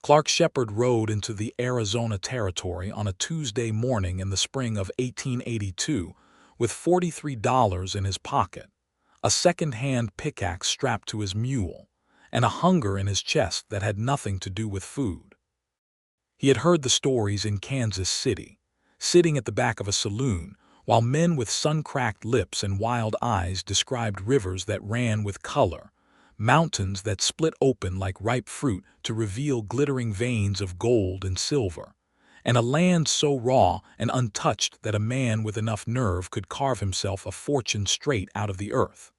Clark Shepard rode into the Arizona Territory on a Tuesday morning in the spring of 1882 with $43 in his pocket, a second-hand pickaxe strapped to his mule, and a hunger in his chest that had nothing to do with food. He had heard the stories in Kansas City, sitting at the back of a saloon, while men with sun-cracked lips and wild eyes described rivers that ran with color, mountains that split open like ripe fruit to reveal glittering veins of gold and silver, and a land so raw and untouched that a man with enough nerve could carve himself a fortune straight out of the earth.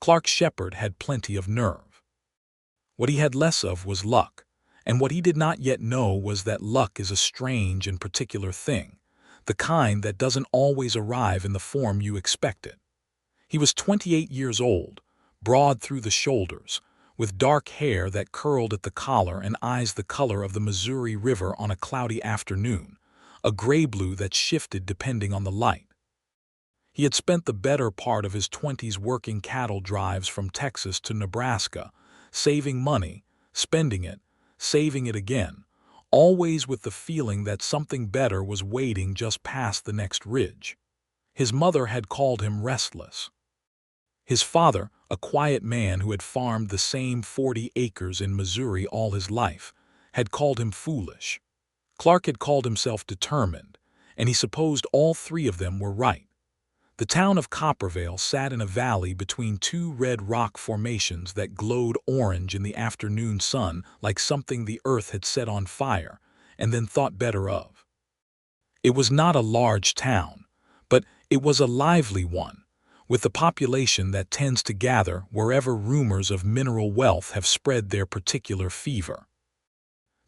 Clark Shepard had plenty of nerve. What he had less of was luck, and what he did not yet know was that luck is a strange and particular thing, the kind that doesn't always arrive in the form you expect it. He was 28 years old, broad through the shoulders, with dark hair that curled at the collar and eyes the color of the Missouri River on a cloudy afternoon, a gray-blue that shifted depending on the light. He had spent the better part of his 20s working cattle drives from Texas to Nebraska, saving money, spending it, saving it again, always with the feeling that something better was waiting just past the next ridge. His mother had called him restless. His father, a quiet man who had farmed the same 40 acres in Missouri all his life, had called him foolish. Clark had called himself determined, and he supposed all three of them were right. The town of Coppervale sat in a valley between two red rock formations that glowed orange in the afternoon sun like something the earth had set on fire and then thought better of. It was not a large town, but it was a lively one, with the population that tends to gather wherever rumors of mineral wealth have spread their particular fever.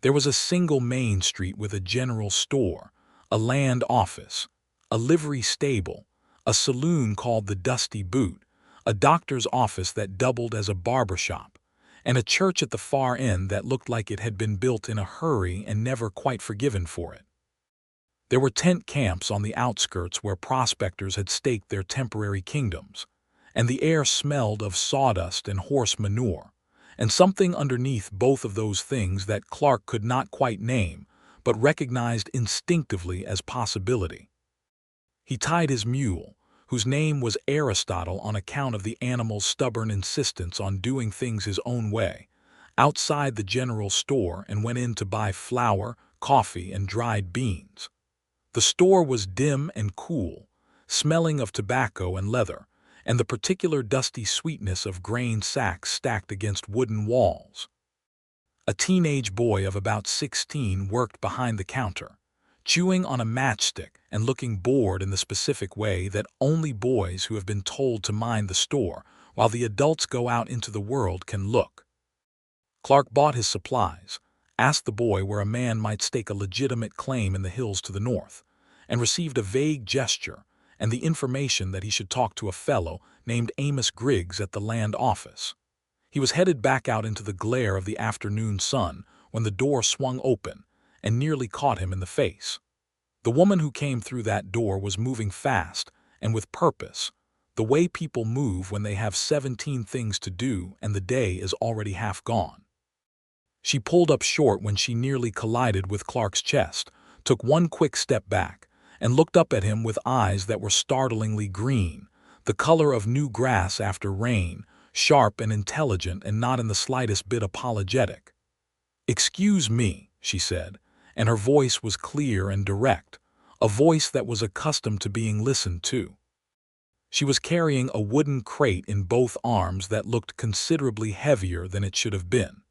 There was a single main street with a general store, a land office, a livery stable, a saloon called the Dusty Boot, a doctor's office that doubled as a barber shop, and a church at the far end that looked like it had been built in a hurry and never quite forgiven for it. There were tent camps on the outskirts where prospectors had staked their temporary kingdoms, and the air smelled of sawdust and horse manure, and something underneath both of those things that Clark could not quite name, but recognized instinctively as possibility. He tied his mule, whose name was Aristotle on account of the animal's stubborn insistence on doing things his own way, outside the general store and went in to buy flour, coffee, and dried beans. The store was dim and cool, smelling of tobacco and leather, and the particular dusty sweetness of grain sacks stacked against wooden walls. A teenage boy of about 16 worked behind the counter, chewing on a matchstick and looking bored in the specific way that only boys who have been told to mind the store while the adults go out into the world can look. Clark bought his supplies, asked the boy where a man might stake a legitimate claim in the hills to the north, and received a vague gesture and the information that he should talk to a fellow named Amos Griggs at the land office. He was headed back out into the glare of the afternoon sun when the door swung open and nearly caught him in the face. The woman who came through that door was moving fast and with purpose, the way people move when they have 17 things to do and the day is already half gone. She pulled up short when she nearly collided with Clark's chest, took one quick step back, and looked up at him with eyes that were startlingly green, the color of new grass after rain, sharp and intelligent and not in the slightest bit apologetic. "Excuse me," she said, and her voice was clear and direct, a voice that was accustomed to being listened to. She was carrying a wooden crate in both arms that looked considerably heavier than it should have been,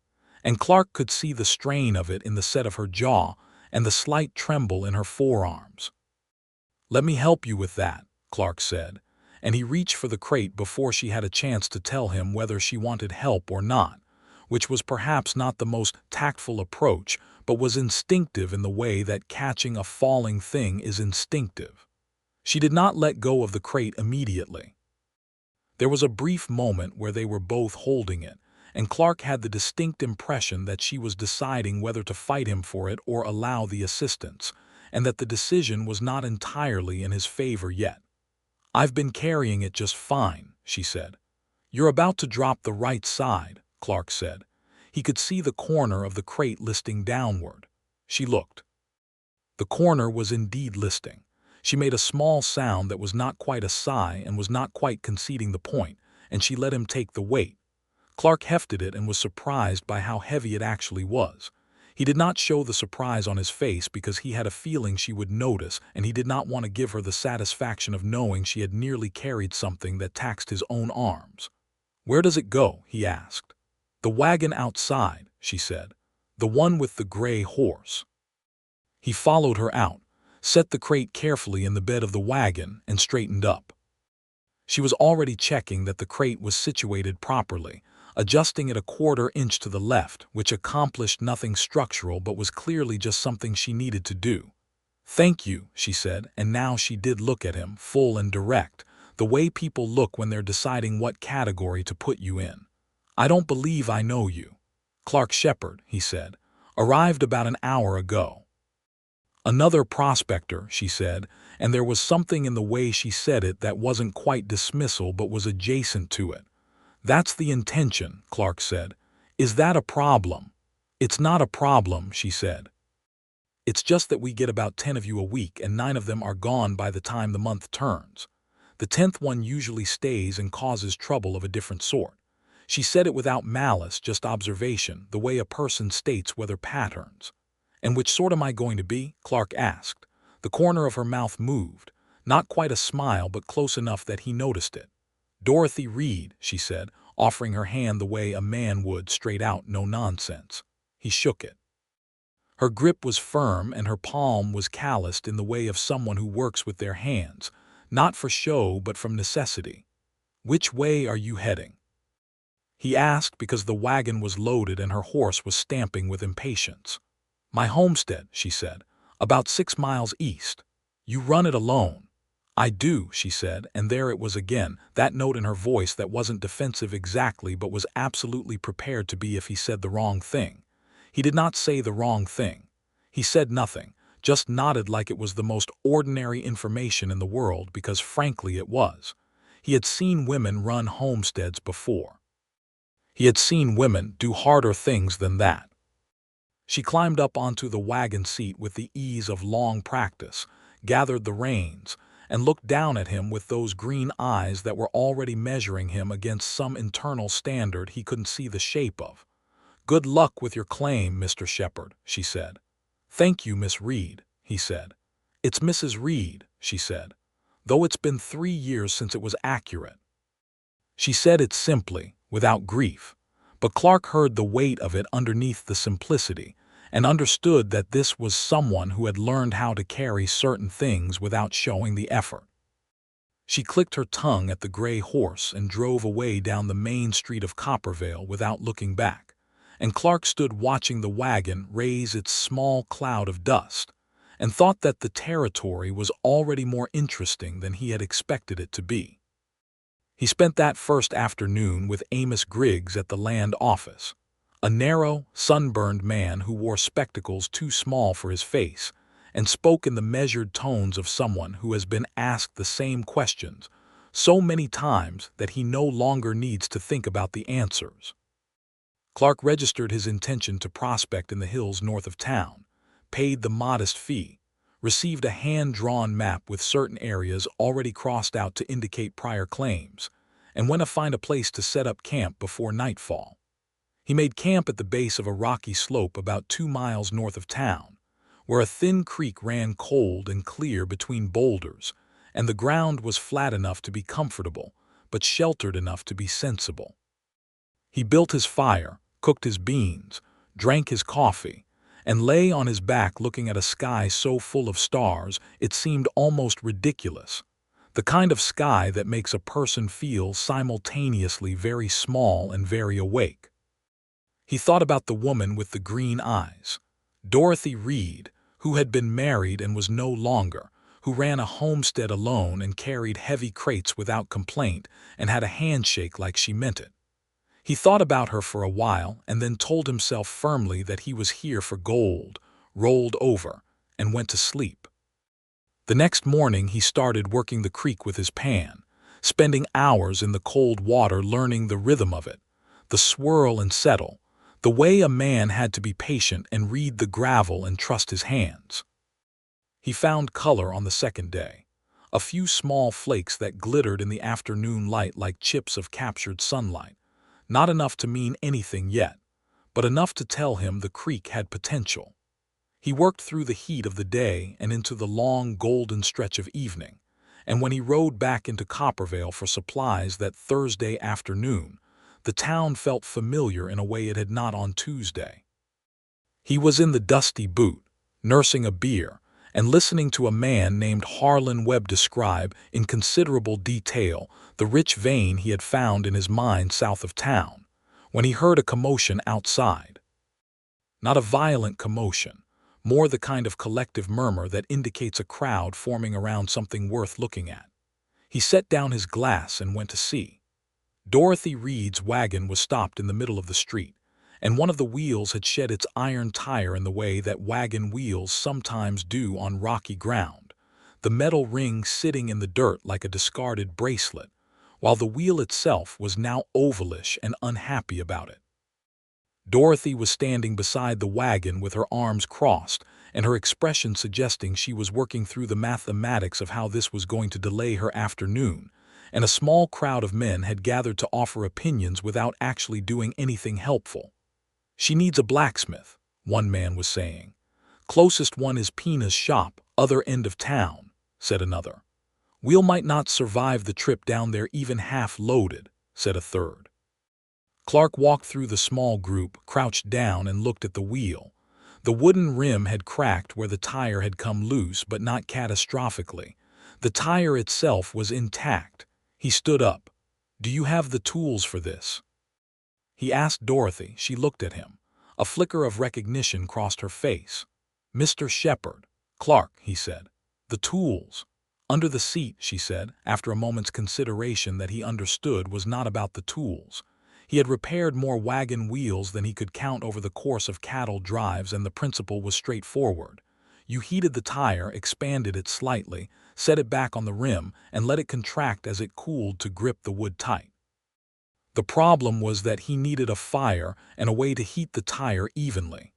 and Clark could see the strain of it in the set of her jaw and the slight tremble in her forearms. "Let me help you with that," Clark said, and he reached for the crate before she had a chance to tell him whether she wanted help or not, which was perhaps not the most tactful approach, but was instinctive in the way that catching a falling thing is instinctive. She did not let go of the crate immediately. There was a brief moment where they were both holding it, and Clark had the distinct impression that she was deciding whether to fight him for it or allow the assistance, and that the decision was not entirely in his favor yet. "I've been carrying it just fine," she said. "You're about to drop the right side," Clark said. He could see the corner of the crate listing downward. She looked. The corner was indeed listing. She made a small sound that was not quite a sigh and was not quite conceding the point, and she let him take the weight. Clark hefted it and was surprised by how heavy it actually was. He did not show the surprise on his face because he had a feeling she would notice, and he did not want to give her the satisfaction of knowing she had nearly carried something that taxed his own arms. "Where does it go?" he asked. "The wagon outside," she said. "The one with the gray horse." He followed her out, set the crate carefully in the bed of the wagon, and straightened up. She was already checking that the crate was situated properly, adjusting it a quarter inch to the left, which accomplished nothing structural but was clearly just something she needed to do. "Thank you," she said, and now she did look at him, full and direct, the way people look when they're deciding what category to put you in. "I don't believe I know you." "Clark Shepard," he said. "Arrived about an hour ago." "Another prospector," she said, and there was something in the way she said it that wasn't quite dismissal but was adjacent to it. "That's the intention," Clark said. "Is that a problem?" "It's not a problem," she said. "It's just that we get about 10 of you a week and 9 of them are gone by the time the month turns. The 10th one usually stays and causes trouble of a different sort." She said it without malice, just observation, the way a person states weather patterns. "And which sort am I going to be?" Clark asked. The corner of her mouth moved, not quite a smile but close enough that he noticed it. "Dorothy Reed," she said, offering her hand the way a man would, straight out, no nonsense. He shook it. Her grip was firm and her palm was calloused in the way of someone who works with their hands, not for show but from necessity. "Which way are you heading?" he asked because the wagon was loaded and her horse was stamping with impatience. "My homestead," she said, "about 6 miles east." "You run it alone?" "I do," she said, and there it was again, that note in her voice that wasn't defensive exactly but was absolutely prepared to be if he said the wrong thing. He did not say the wrong thing. He said nothing, just nodded like it was the most ordinary information in the world because frankly it was. He had seen women run homesteads before. He had seen women do harder things than that. She climbed up onto the wagon seat with the ease of long practice, gathered the reins, and looked down at him with those green eyes that were already measuring him against some internal standard he couldn't see the shape of. "Good luck with your claim, Mr. Shepard," she said. "Thank you, Miss Reed," he said. "It's Mrs. Reed," she said, "though it's been 3 years since it was accurate." She said it simply, without grief, but Clark heard the weight of it underneath the simplicity, and understood that this was someone who had learned how to carry certain things without showing the effort. She clicked her tongue at the gray horse and drove away down the main street of Coppervale without looking back, and Clark stood watching the wagon raise its small cloud of dust, and thought that the territory was already more interesting than he had expected it to be. He spent that first afternoon with Amos Griggs at the land office, a narrow, sunburned man who wore spectacles too small for his face, and spoke in the measured tones of someone who has been asked the same questions so many times that he no longer needs to think about the answers. Clark registered his intention to prospect in the hills north of town, paid the modest fee, received a hand-drawn map with certain areas already crossed out to indicate prior claims, and went to find a place to set up camp before nightfall. He made camp at the base of a rocky slope about 2 miles north of town, where a thin creek ran cold and clear between boulders, and the ground was flat enough to be comfortable, but sheltered enough to be sensible. He built his fire, cooked his beans, drank his coffee, and lay on his back looking at a sky so full of stars it seemed almost ridiculous, the kind of sky that makes a person feel simultaneously very small and very awake. He thought about the woman with the green eyes, Dorothy Reed, who had been married and was no longer, who ran a homestead alone and carried heavy crates without complaint and had a handshake like she meant it. He thought about her for a while and then told himself firmly that he was here for gold, rolled over, and went to sleep. The next morning he started working the creek with his pan, spending hours in the cold water learning the rhythm of it, the swirl and settle, The way a man had to be patient and read the gravel and trust his hands. He found color on the second day. A few small flakes that glittered in the afternoon light like chips of captured sunlight. Not enough to mean anything yet, but enough to tell him the creek had potential. He worked through the heat of the day and into the long golden stretch of evening, and when he rode back into Coppervale for supplies that Thursday afternoon, the town felt familiar in a way it had not on Tuesday. He was in the dusty boot, nursing a beer, and listening to a man named Harlan Webb describe in considerable detail the rich vein he had found in his mine south of town, when he heard a commotion outside. Not a violent commotion, more the kind of collective murmur that indicates a crowd forming around something worth looking at. He set down his glass and went to see. Dorothy Reed's wagon was stopped in the middle of the street, and one of the wheels had shed its iron tire in the way that wagon wheels sometimes do on rocky ground, the metal ring sitting in the dirt like a discarded bracelet, while the wheel itself was now ovalish and unhappy about it. Dorothy was standing beside the wagon with her arms crossed, and her expression suggesting she was working through the mathematics of how this was going to delay her afternoon, and a small crowd of men had gathered to offer opinions without actually doing anything helpful. "She needs a blacksmith," one man was saying. "Closest one is Pina's shop, other end of town," said another. "Wheel might not survive the trip down there even half loaded," said a third. Clark walked through the small group, crouched down and looked at the wheel. The wooden rim had cracked where the tire had come loose, but not catastrophically. The tire itself was intact. He stood up. "Do you have the tools for this?" He asked Dorothy. She looked at him. A flicker of recognition crossed her face. "Mr. Shepard." "Clark," he said. "The tools." "Under the seat," she said, after a moment's consideration that he understood was not about the tools. He had repaired more wagon wheels than he could count over the course of cattle drives, and the principle was straightforward. You heated the tire, expanded it slightly, set it back on the rim, and let it contract as it cooled to grip the wood tight. The problem was that he needed a fire and a way to heat the tire evenly.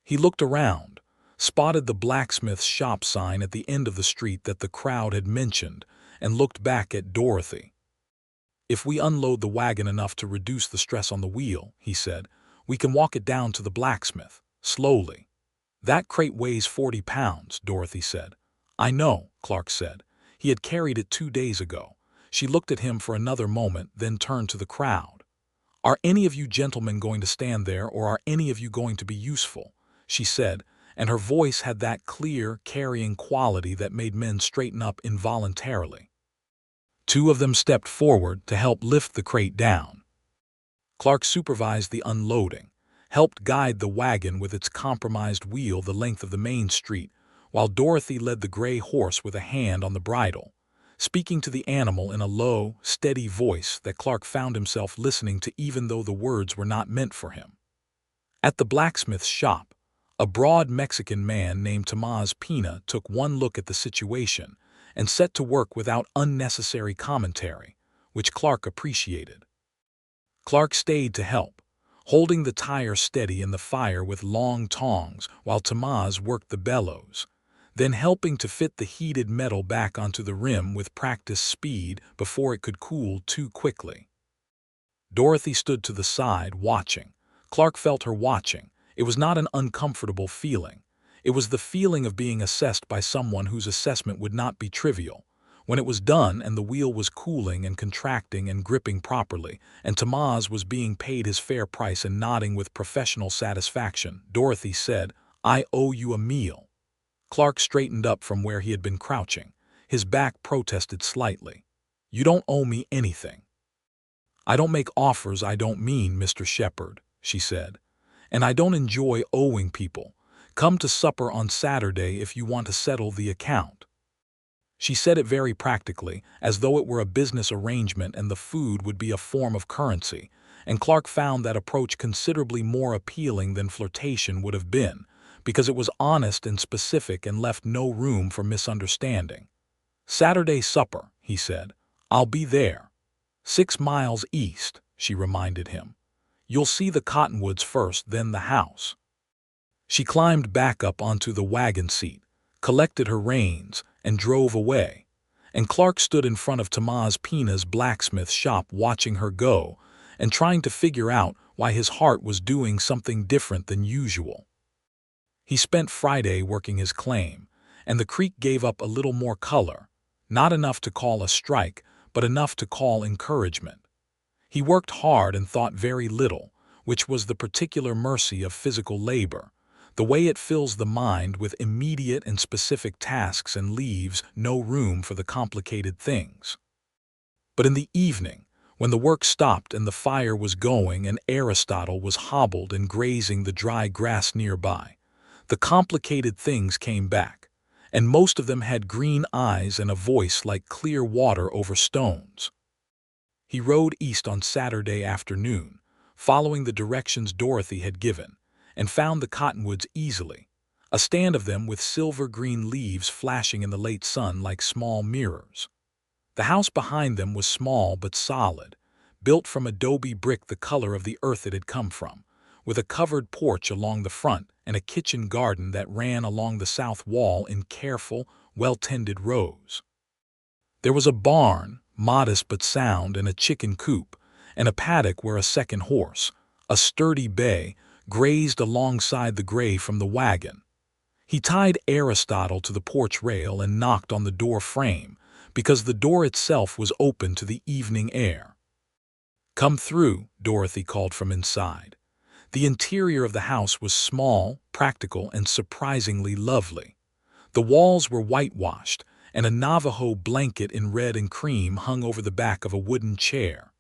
He looked around, spotted the blacksmith's shop sign at the end of the street that the crowd had mentioned, and looked back at Dorothy. "If we unload the wagon enough to reduce the stress on the wheel," he said, "we can walk it down to the blacksmith, slowly." "That crate weighs 40 pounds, Dorothy said. "I know," Clark said. He had carried it 2 days ago. She looked at him for another moment, then turned to the crowd. "Are any of you gentlemen going to stand there, or are any of you going to be useful?" she said, and her voice had that clear, carrying quality that made men straighten up involuntarily. 2 of them stepped forward to help lift the crate down. Clark supervised the unloading, helped guide the wagon with its compromised wheel the length of the main street, while Dorothy led the gray horse with a hand on the bridle, speaking to the animal in a low, steady voice that Clark found himself listening to even though the words were not meant for him. At the blacksmith's shop, a broad Mexican man named Tomás Pina took one look at the situation and set to work without unnecessary commentary, which Clark appreciated. Clark stayed to help, holding the tire steady in the fire with long tongs while Tomás worked the bellows, then helping to fit the heated metal back onto the rim with practiced speed before it could cool too quickly. Dorothy stood to the side, watching. Clark felt her watching. It was not an uncomfortable feeling. It was the feeling of being assessed by someone whose assessment would not be trivial. When it was done and the wheel was cooling and contracting and gripping properly, and Tomás was being paid his fair price and nodding with professional satisfaction, Dorothy said, "I owe you a meal." Clark straightened up from where he had been crouching. His back protested slightly. "You don't owe me anything." "I don't make offers I don't mean, Mr. Shepard," she said. "And I don't enjoy owing people. Come to supper on Saturday if you want to settle the account." She said it very practically, as though it were a business arrangement and the food would be a form of currency, and Clark found that approach considerably more appealing than flirtation would have been, because it was honest and specific and left no room for misunderstanding. "Saturday supper," he said. "I'll be there." 6 miles east, she reminded him. You'll see the cottonwoods first, then the house." She climbed back up onto the wagon seat, collected her reins, and drove away. And Clark stood in front of Tomás Pina's blacksmith shop watching her go and trying to figure out why his heart was doing something different than usual. He spent Friday working his claim, and the creek gave up a little more color, not enough to call a strike, but enough to call encouragement. He worked hard and thought very little, which was the particular mercy of physical labor, the way it fills the mind with immediate and specific tasks and leaves no room for the complicated things. But in the evening, when the work stopped and the fire was going and Aristotle was hobbled and grazing the dry grass nearby, the complicated things came back, and most of them had green eyes and a voice like clear water over stones. He rode east on Saturday afternoon, following the directions Dorothy had given, and found the cottonwoods easily, a stand of them with silver-green leaves flashing in the late sun like small mirrors. The house behind them was small but solid, built from adobe brick the color of the earth it had come from, with a covered porch along the front and a kitchen garden that ran along the south wall in careful, well-tended rows. There was a barn, modest but sound, and a chicken coop, and a paddock where a second horse, a sturdy bay, grazed alongside the gray from the wagon. He tied Aristotle to the porch rail and knocked on the door frame, because the door itself was open to the evening air. "Come through," Dorothy called from inside. The interior of the house was small, practical, and surprisingly lovely. The walls were whitewashed, and a Navajo blanket in red and cream hung over the back of a wooden chair.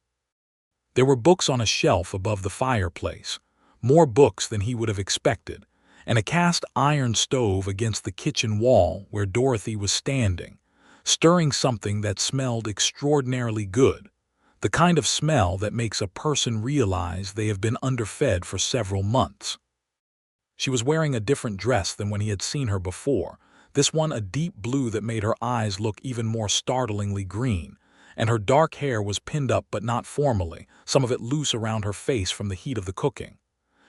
There were books on a shelf above the fireplace, more books than he would have expected, and a cast iron stove against the kitchen wall where Dorothy was standing, stirring something that smelled extraordinarily good, the kind of smell that makes a person realize they have been underfed for several months. She was wearing a different dress than when he had seen her before, this one a deep blue that made her eyes look even more startlingly green, and her dark hair was pinned up but not formally, some of it loose around her face from the heat of the cooking.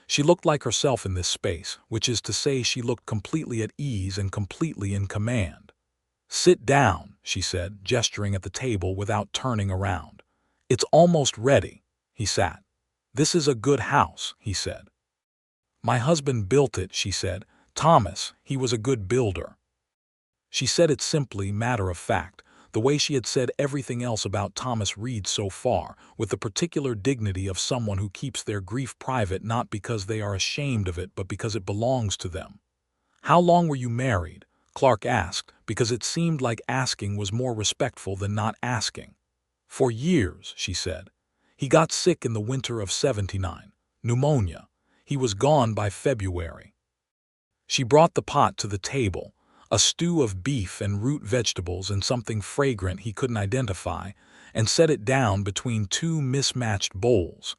She looked like herself in this space, which is to say she looked completely at ease and completely in command. "Sit down," she said, gesturing at the table without turning around. "It's almost ready." He sat. "This is a good house," he said. "My husband built it," she said. "Thomas, he was a good builder." She said it simply, matter of fact, the way she had said everything else about Thomas Reed so far, with the particular dignity of someone who keeps their grief private not because they are ashamed of it but because it belongs to them. "How long were you married?" Clark asked, because it seemed like asking was more respectful than not asking. "For years," she said. "He got sick in the winter of '79, pneumonia. He was gone by February." She brought the pot to the table, a stew of beef and root vegetables and something fragrant he couldn't identify, and set it down between two mismatched bowls.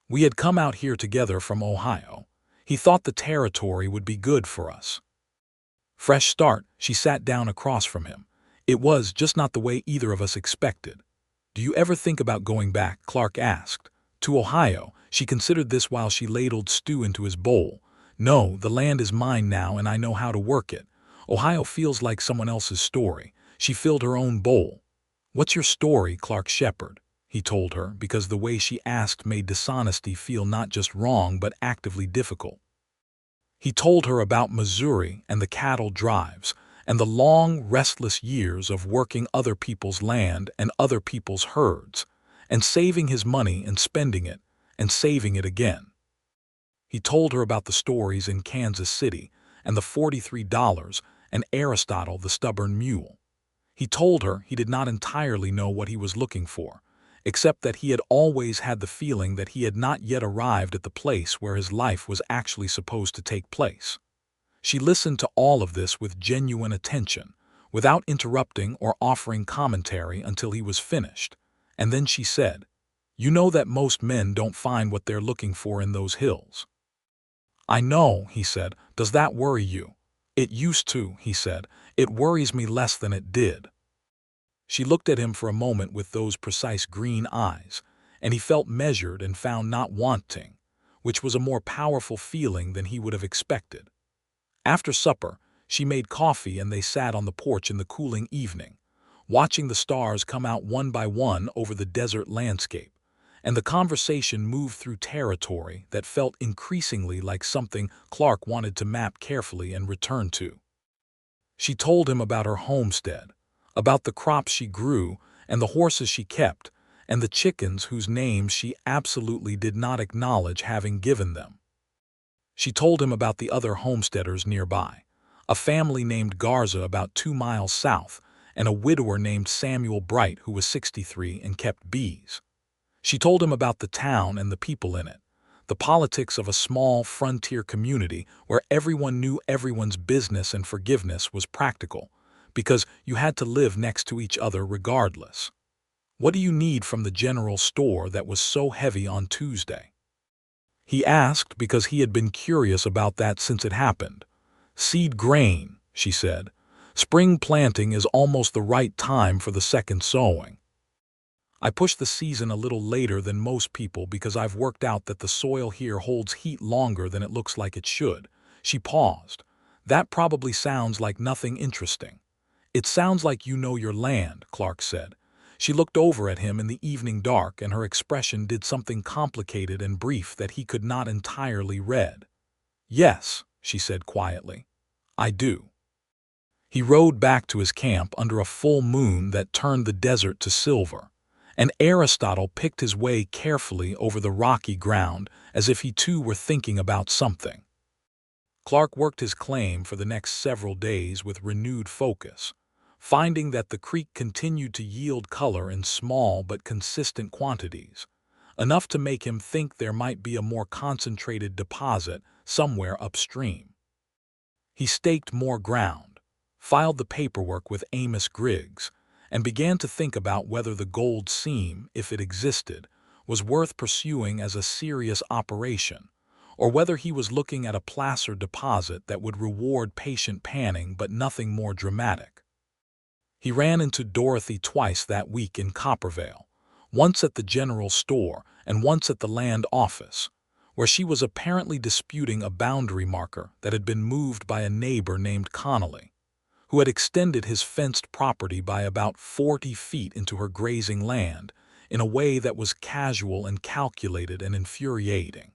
"We had come out here together from Ohio. He thought the territory would be good for us." Fresh start, she sat down across from him. "It was just not the way either of us expected." "Do you ever think about going back?" Clark asked. "To Ohio?" She considered this while she ladled stew into his bowl. "No, the land is mine now and I know how to work it. Ohio feels like someone else's story." She filled her own bowl. "What's your story, Clark Shepard?" he told her, because the way she asked made dishonesty feel not just wrong but actively difficult. He told her about Missouri and the cattle drives, and the long, restless years of working other people's land and other people's herds, and saving his money and spending it, and saving it again. He told her about the stories in Kansas City, and the $43, and Aristotle the stubborn mule. He told her he did not entirely know what he was looking for, except that he had always had the feeling that he had not yet arrived at the place where his life was actually supposed to take place. She listened to all of this with genuine attention, without interrupting or offering commentary until he was finished, and then she said, "You know that most men don't find what they're looking for in those hills." "I know," he said. "Does that worry you?" "It used to," he said. "It worries me less than it did." She looked at him for a moment with those precise green eyes, and he felt measured and found not wanting, which was a more powerful feeling than he would have expected. After supper, she made coffee and they sat on the porch in the cooling evening, watching the stars come out one by one over the desert landscape, and the conversation moved through territory that felt increasingly like something Clark wanted to map carefully and return to. She told him about her homestead, about the crops she grew and the horses she kept, and the chickens whose names she absolutely did not acknowledge having given them. She told him about the other homesteaders nearby, a family named Garza about 2 miles south, and a widower named Samuel Bright who was 63 and kept bees. She told him about the town and the people in it, the politics of a small frontier community where everyone knew everyone's business and forgiveness was practical, because you had to live next to each other regardless. "What do you need from the general store that was so heavy on Tuesday?" he asked, because he had been curious about that since it happened. "Seed grain," she said. "Spring planting is almost the right time for the second sowing. I push the season a little later than most people because I've worked out that the soil here holds heat longer than it looks like it should." She paused. "That probably sounds like nothing interesting." "It sounds like you know your land," Clark said. She looked over at him in the evening dark, and her expression did something complicated and brief that he could not entirely read. "Yes," she said quietly, "I do." He rode back to his camp under a full moon that turned the desert to silver, and Aristotle picked his way carefully over the rocky ground as if he too were thinking about something. Clark worked his claim for the next several days with renewed focus, finding that the creek continued to yield color in small but consistent quantities, enough to make him think there might be a more concentrated deposit somewhere upstream. He staked more ground, filed the paperwork with Amos Griggs, and began to think about whether the gold seam, if it existed, was worth pursuing as a serious operation, or whether he was looking at a placer deposit that would reward patient panning but nothing more dramatic. He ran into Dorothy twice that week in Coppervale, once at the general store and once at the land office, where she was apparently disputing a boundary marker that had been moved by a neighbor named Connolly, who had extended his fenced property by about 40 feet into her grazing land in a way that was casual and calculated and infuriating.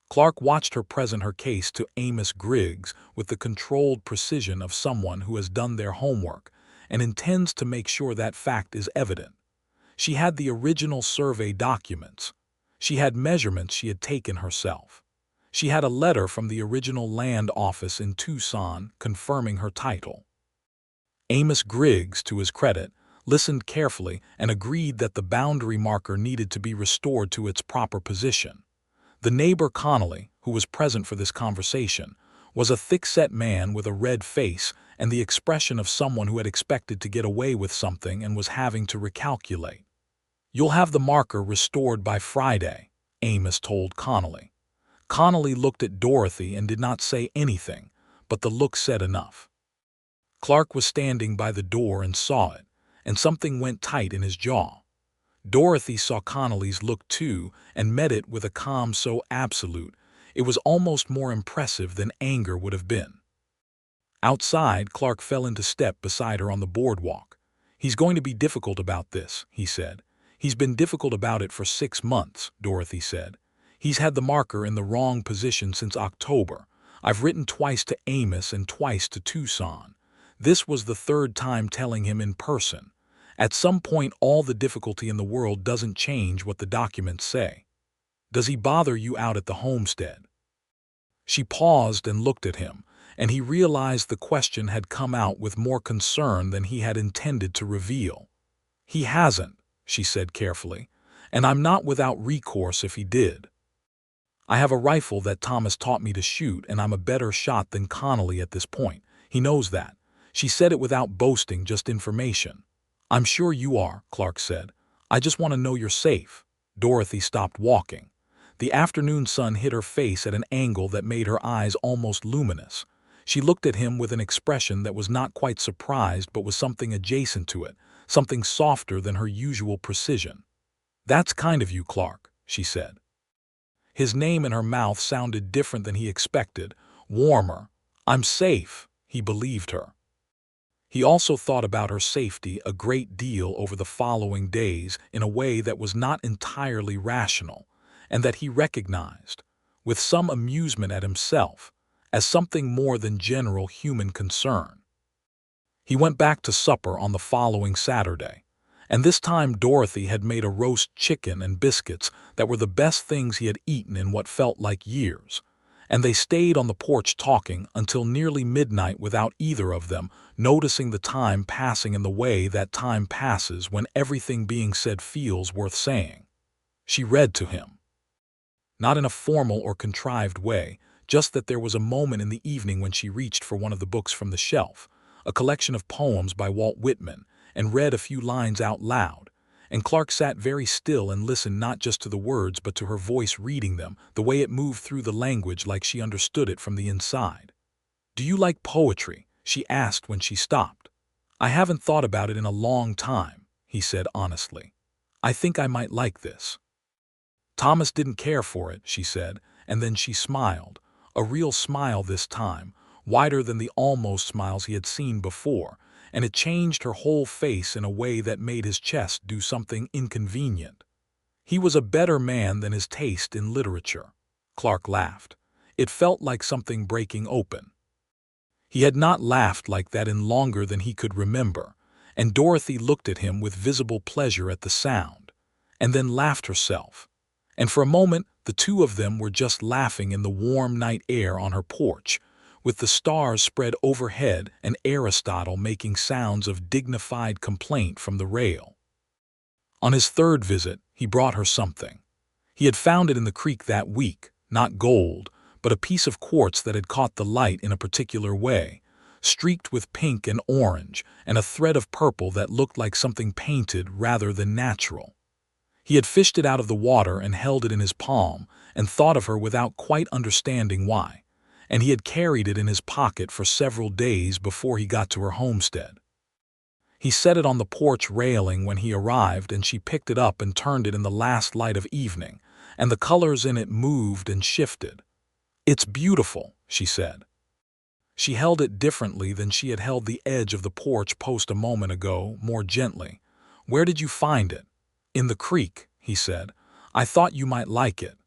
Clark watched her present her case to Amos Griggs with the controlled precision of someone who has done their homework and intends to make sure that fact is evident. She had the original survey documents. She had measurements she had taken herself. She had a letter from the original land office in Tucson confirming her title. Amos Griggs, to his credit, listened carefully and agreed that the boundary marker needed to be restored to its proper position. The neighbor Connolly, who was present for this conversation, was a thick-set man with a red face and the expression of someone who had expected to get away with something and was having to recalculate. "You'll have the marker restored by Friday," Amos told Connolly. Connolly looked at Dorothy and did not say anything, but the look said enough. Clark was standing by the door and saw it, and something went tight in his jaw. Dorothy saw Connolly's look too and met it with a calm so absolute it was almost more impressive than anger would have been. Outside, Clark fell into step beside her on the boardwalk. "He's going to be difficult about this," he said. "He's been difficult about it for 6 months," Dorothy said. "He's had the marker in the wrong position since October. I've written twice to Amos and twice to Tucson. This was the third time telling him in person. At some point, all the difficulty in the world doesn't change what the documents say. Does he bother you out at the homestead?" She paused and looked at him, and he realized the question had come out with more concern than he had intended to reveal. "He hasn't," she said carefully, "and I'm not without recourse if he did. I have a rifle that Thomas taught me to shoot, and I'm a better shot than Connolly at this point. He knows that." She said it without boasting, just information. "I'm sure you are," Clark said. "I just want to know you're safe." Dorothy stopped walking. The afternoon sun hit her face at an angle that made her eyes almost luminous. She looked at him with an expression that was not quite surprised but was something adjacent to it, something softer than her usual precision. "That's kind of you, Clark," she said. His name in her mouth sounded different than he expected, warmer. "I'm safe," he believed her. He also thought about her safety a great deal over the following days in a way that was not entirely rational, and that he recognized, with some amusement at himself, as something more than general human concern. He went back to supper on the following Saturday, and this time Dorothy had made a roast chicken and biscuits that were the best things he had eaten in what felt like years, and they stayed on the porch talking until nearly midnight without either of them noticing the time passing in the way that time passes when everything being said feels worth saying. She read to him. Not in a formal or contrived way, just that there was a moment in the evening when she reached for one of the books from the shelf, a collection of poems by Walt Whitman, and read a few lines out loud, and Clark sat very still and listened not just to the words but to her voice reading them, the way it moved through the language like she understood it from the inside. "Do you like poetry?" she asked when she stopped. "I haven't thought about it in a long time," he said honestly. "I think I might like this." "Thomas didn't care for it," she said, and then she smiled, a real smile this time, wider than the almost smiles he had seen before, and it changed her whole face in a way that made his chest do something inconvenient. He was a better man than his taste in literature. Clark laughed. It felt like something breaking open. He had not laughed like that in longer than he could remember, and Dorothy looked at him with visible pleasure at the sound, and then laughed herself. And for a moment, the two of them were just laughing in the warm night air on her porch, with the stars spread overhead and Aristotle making sounds of dignified complaint from the rail. On his third visit, he brought her something. He had found it in the creek that week, not gold, but a piece of quartz that had caught the light in a particular way, streaked with pink and orange, and a thread of purple that looked like something painted rather than natural. He had fished it out of the water and held it in his palm, and thought of her without quite understanding why, and he had carried it in his pocket for several days before he got to her homestead. He set it on the porch railing when he arrived, and she picked it up and turned it in the last light of evening, and the colors in it moved and shifted. "It's beautiful," she said. She held it differently than she had held the edge of the porch post a moment ago, more gently. "Where did you find it?" "In the creek," he said. "I thought you might like it."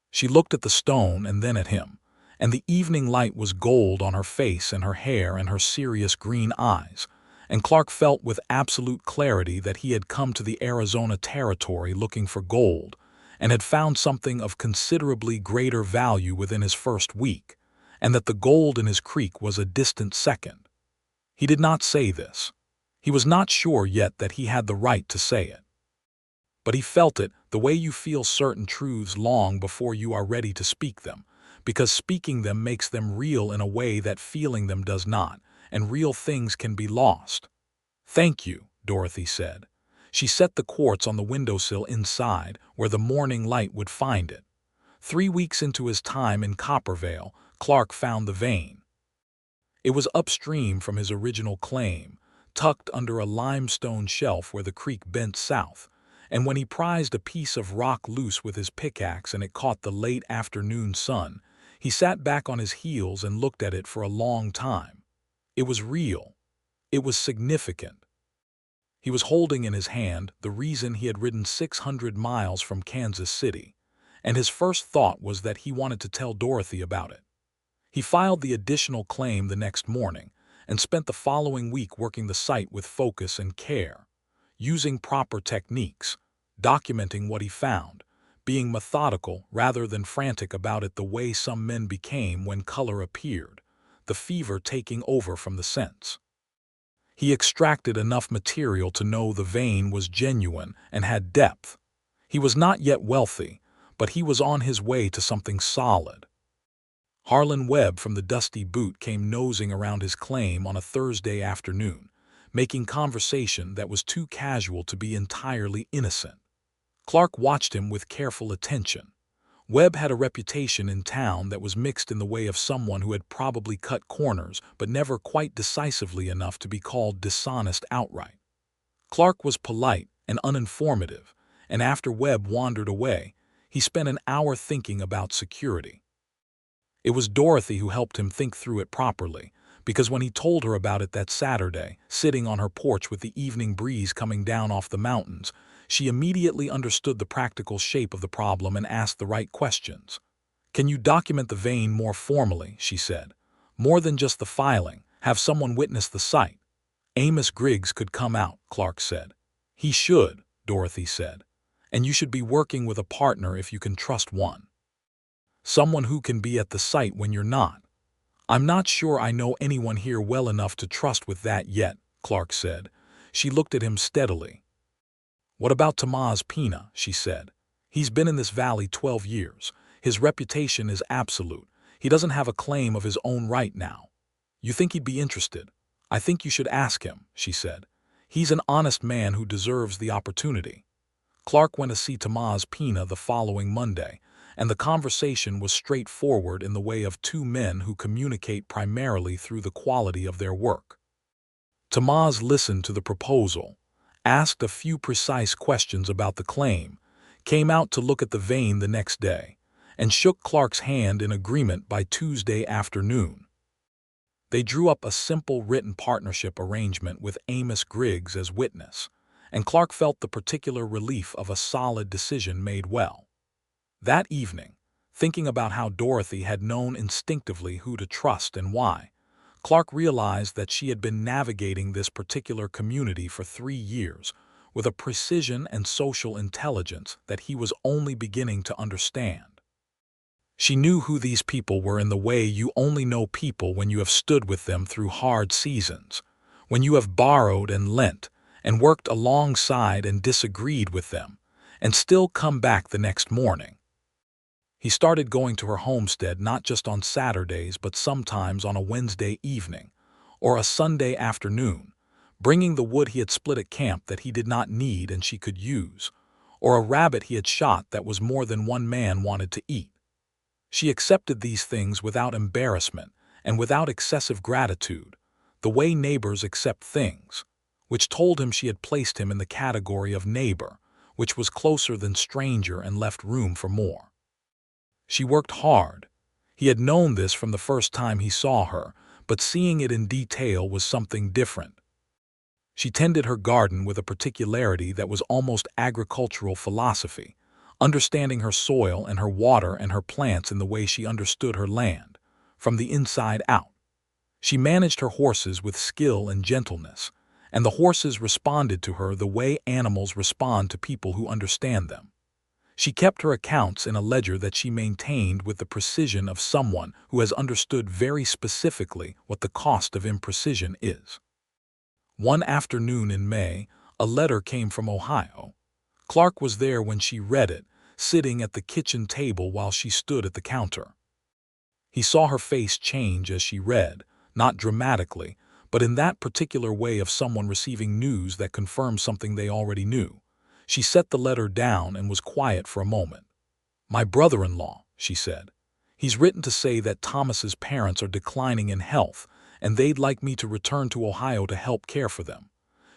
She looked at the stone and then at him, and the evening light was gold on her face and her hair and her serious green eyes, and Clark felt with absolute clarity that he had come to the Arizona territory looking for gold, and had found something of considerably greater value within his first week, and that the gold in his creek was a distant second. He did not say this. He was not sure yet that he had the right to say it. But he felt it, the way you feel certain truths long before you are ready to speak them, because speaking them makes them real in a way that feeling them does not, and real things can be lost. "Thank you," Dorothy said. She set the quartz on the windowsill inside, where the morning light would find it. 3 weeks into his time in Coppervale, Clark found the vein. It was upstream from his original claim, tucked under a limestone shelf where the creek bent south, and when he prized a piece of rock loose with his pickaxe and it caught the late afternoon sun, he sat back on his heels and looked at it for a long time. It was real. It was significant. He was holding in his hand the reason he had ridden 600 miles from Kansas City, and his first thought was that he wanted to tell Dorothy about it. He filed the additional claim the next morning and spent the following week working the site with focus and care, using proper techniques, documenting what he found, being methodical rather than frantic about it the way some men became when color appeared, the fever taking over from the sense. He extracted enough material to know the vein was genuine and had depth. He was not yet wealthy, but he was on his way to something solid. Harlan Webb from the Dusty Boot came nosing around his claim on a Thursday afternoon, making conversation that was too casual to be entirely innocent. Clark watched him with careful attention. Webb had a reputation in town that was mixed in the way of someone who had probably cut corners but never quite decisively enough to be called dishonest outright. Clark was polite and uninformative, and after Webb wandered away, he He spent an hour thinking about security. It was Dorothy who helped him think through it properly, because when he told her about it that Saturday, sitting on her porch with the evening breeze coming down off the mountains, she immediately understood the practical shape of the problem and asked the right questions. "Can you document the vein more formally?" she said. "More than just the filing, have someone witness the site." "Amos Griggs could come out," Clark said. "He should," Dorothy said. "And you should be working with a partner if you can trust one. Someone who can be at the site when you're not." "I'm not sure I know anyone here well enough to trust with that yet," Clark said. She looked at him steadily. "What about Tomás Pina?" she said. "He's been in this valley 12 years. His reputation is absolute. He doesn't have a claim of his own right now. You think he'd be interested? I think you should ask him," she said. "He's an honest man who deserves the opportunity." Clark went to see Tomás Pina the following Monday, and the conversation was straightforward in the way of two men who communicate primarily through the quality of their work. Tomás listened to the proposal, asked a few precise questions about the claim, came out to look at the vein the next day, and shook Clark's hand in agreement by Tuesday afternoon. They drew up a simple written partnership arrangement with Amos Griggs as witness, and Clark felt the particular relief of a solid decision made well. That evening, thinking about how Dorothy had known instinctively who to trust and why, Clark realized that she had been navigating this particular community for 3 years with a precision and social intelligence that he was only beginning to understand. She knew who these people were in the way you only know people when you have stood with them through hard seasons, when you have borrowed and lent and worked alongside and disagreed with them, and still come back the next morning. He started going to her homestead not just on Saturdays but sometimes on a Wednesday evening or a Sunday afternoon, bringing the wood he had split at camp that he did not need and she could use, or a rabbit he had shot that was more than one man wanted to eat. She accepted these things without embarrassment and without excessive gratitude, the way neighbors accept things, which told him she had placed him in the category of neighbor, which was closer than stranger and left room for more. She worked hard. He had known this from the first time he saw her, but seeing it in detail was something different. She tended her garden with a particularity that was almost agricultural philosophy, understanding her soil and her water and her plants in the way she understood her land, from the inside out. She managed her horses with skill and gentleness, and the horses responded to her the way animals respond to people who understand them. She kept her accounts in a ledger that she maintained with the precision of someone who has understood very specifically what the cost of imprecision is. One afternoon in May, a letter came from Ohio. Clark was there when she read it, sitting at the kitchen table while she stood at the counter. He saw her face change as she read, not dramatically, but in that particular way of someone receiving news that confirms something they already knew. She set the letter down and was quiet for a moment. "My brother-in-law," she said. "He's written to say that Thomas's parents are declining in health, and they'd like me to return to Ohio to help care for them."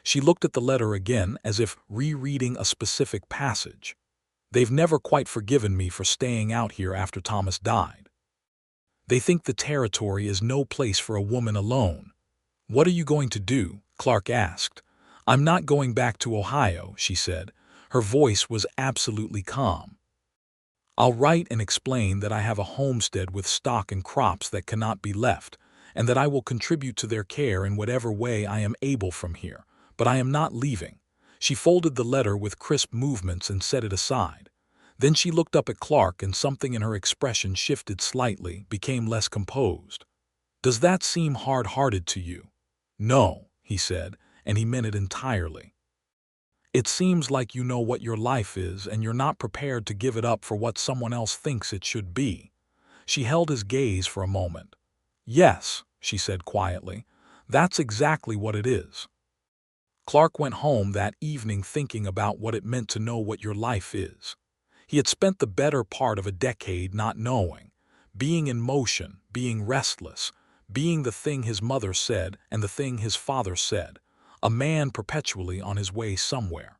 She looked at the letter again as if rereading a specific passage. "They've never quite forgiven me for staying out here after Thomas died. They think the territory is no place for a woman alone." "What are you going to do?" Clark asked. "I'm not going back to Ohio," she said. Her voice was absolutely calm. "I'll write and explain that I have a homestead with stock and crops that cannot be left, and that I will contribute to their care in whatever way I am able from here, but I am not leaving." She folded the letter with crisp movements and set it aside. Then she looked up at Clark and something in her expression shifted slightly, became less composed. "Does that seem hard-hearted to you?" "No," he said, and he meant it entirely. "It seems like you know what your life is and you're not prepared to give it up for what someone else thinks it should be." She held his gaze for a moment. "Yes," she said quietly, "that's exactly what it is." Clark went home that evening thinking about what it meant to know what your life is. He had spent the better part of a decade not knowing, being in motion, being restless, being the thing his mother said and the thing his father said, a man perpetually on his way somewhere.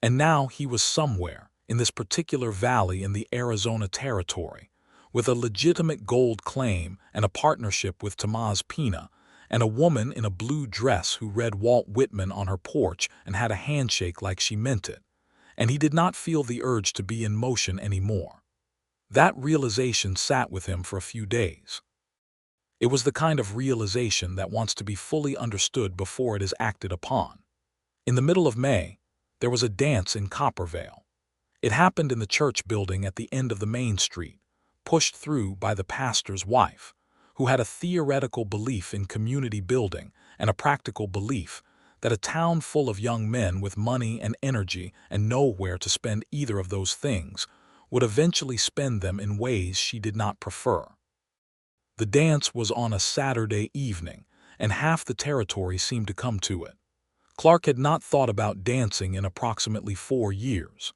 And now he was somewhere, in this particular valley in the Arizona Territory, with a legitimate gold claim and a partnership with Tomás Pina, and a woman in a blue dress who read Walt Whitman on her porch and had a handshake like she meant it, and he did not feel the urge to be in motion anymore. That realization sat with him for a few days. It was the kind of realization that wants to be fully understood before it is acted upon. In the middle of May, there was a dance in Coppervale. It happened in the church building at the end of the main street, pushed through by the pastor's wife, who had a theoretical belief in community building and a practical belief that a town full of young men with money and energy and nowhere to spend either of those things would eventually spend them in ways she did not prefer. The dance was on a Saturday evening, and half the territory seemed to come to it. Clark had not thought about dancing in approximately 4 years.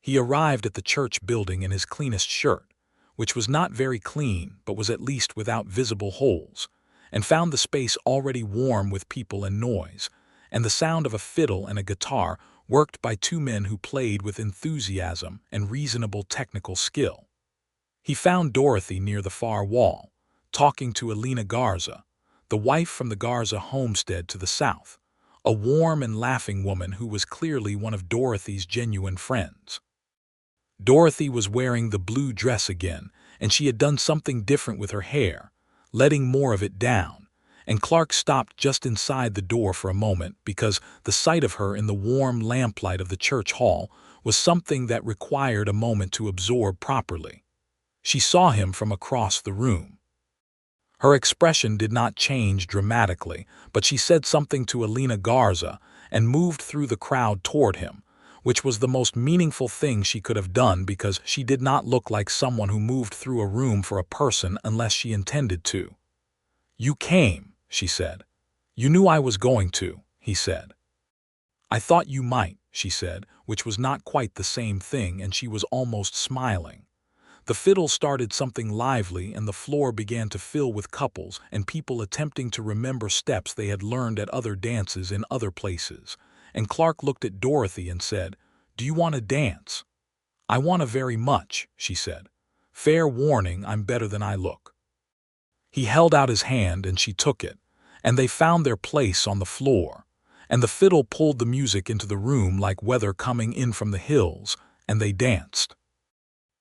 He arrived at the church building in his cleanest shirt, which was not very clean but was at least without visible holes, and found the space already warm with people and noise, and the sound of a fiddle and a guitar worked by 2 men who played with enthusiasm and reasonable technical skill. He found Dorothy near the far wall, talking to Elena Garza, the wife from the Garza homestead to the south, a warm and laughing woman who was clearly one of Dorothy's genuine friends. Dorothy was wearing the blue dress again, and she had done something different with her hair, letting more of it down, and Clark stopped just inside the door for a moment because the sight of her in the warm lamplight of the church hall was something that required a moment to absorb properly. She saw him from across the room. Her expression did not change dramatically, but she said something to Elena Garza and moved through the crowd toward him, which was the most meaningful thing she could have done because she did not look like someone who moved through a room for a person unless she intended to. "You came," she said. "You knew I was going to," he said. "I thought you might," she said, which was not quite the same thing, and she was almost smiling. The fiddle started something lively, and the floor began to fill with couples and people attempting to remember steps they had learned at other dances in other places. And Clark looked at Dorothy and said, "Do you want to dance?" "I want to very much," she said. "Fair warning, I'm better than I look." He held out his hand and she took it, and they found their place on the floor, and the fiddle pulled the music into the room like weather coming in from the hills, and they danced.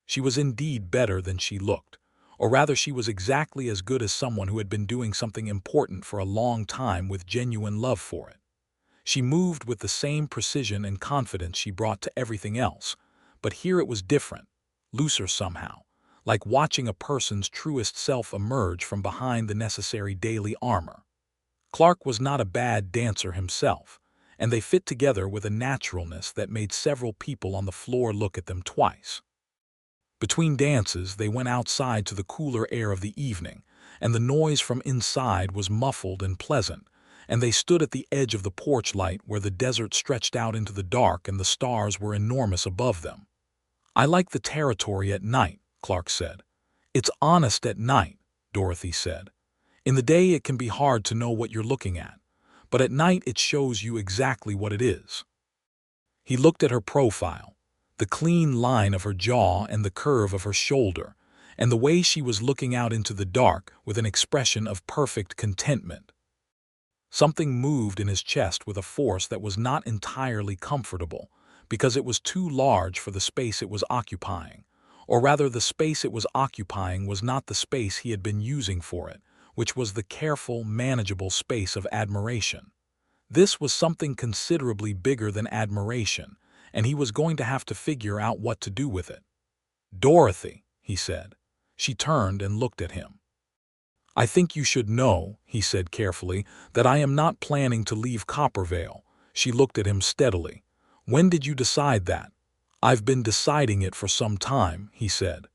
She was indeed better than she looked, or rather she was exactly as good as someone who had been doing something important for a long time with genuine love for it. She moved with the same precision and confidence she brought to everything else, but here it was different, looser somehow, like watching a person's truest self emerge from behind the necessary daily armor. Clark was not a bad dancer himself, and they fit together with a naturalness that made several people on the floor look at them twice. Between dances, they went outside to the cooler air of the evening, and the noise from inside was muffled and pleasant, and they stood at the edge of the porch light where the desert stretched out into the dark and the stars were enormous above them. "I like the territory at night," Clark said. "It's honest at night," Dorothy said. "In the day it can be hard to know what you're looking at, but at night it shows you exactly what it is." He looked at her profile, the clean line of her jaw and the curve of her shoulder, and the way she was looking out into the dark with an expression of perfect contentment. Something moved in his chest with a force that was not entirely comfortable, because it was too large for the space it was occupying, or rather the space it was occupying was not the space he had been using for it, which was the careful, manageable space of admiration. This was something considerably bigger than admiration, and he was going to have to figure out what to do with it. "Dorothy," he said. She turned and looked at him. "I think you should know," he said carefully, "that I am not planning to leave Coppervale." She looked at him steadily. "When did you decide that?" "I've been deciding it for some time," he said.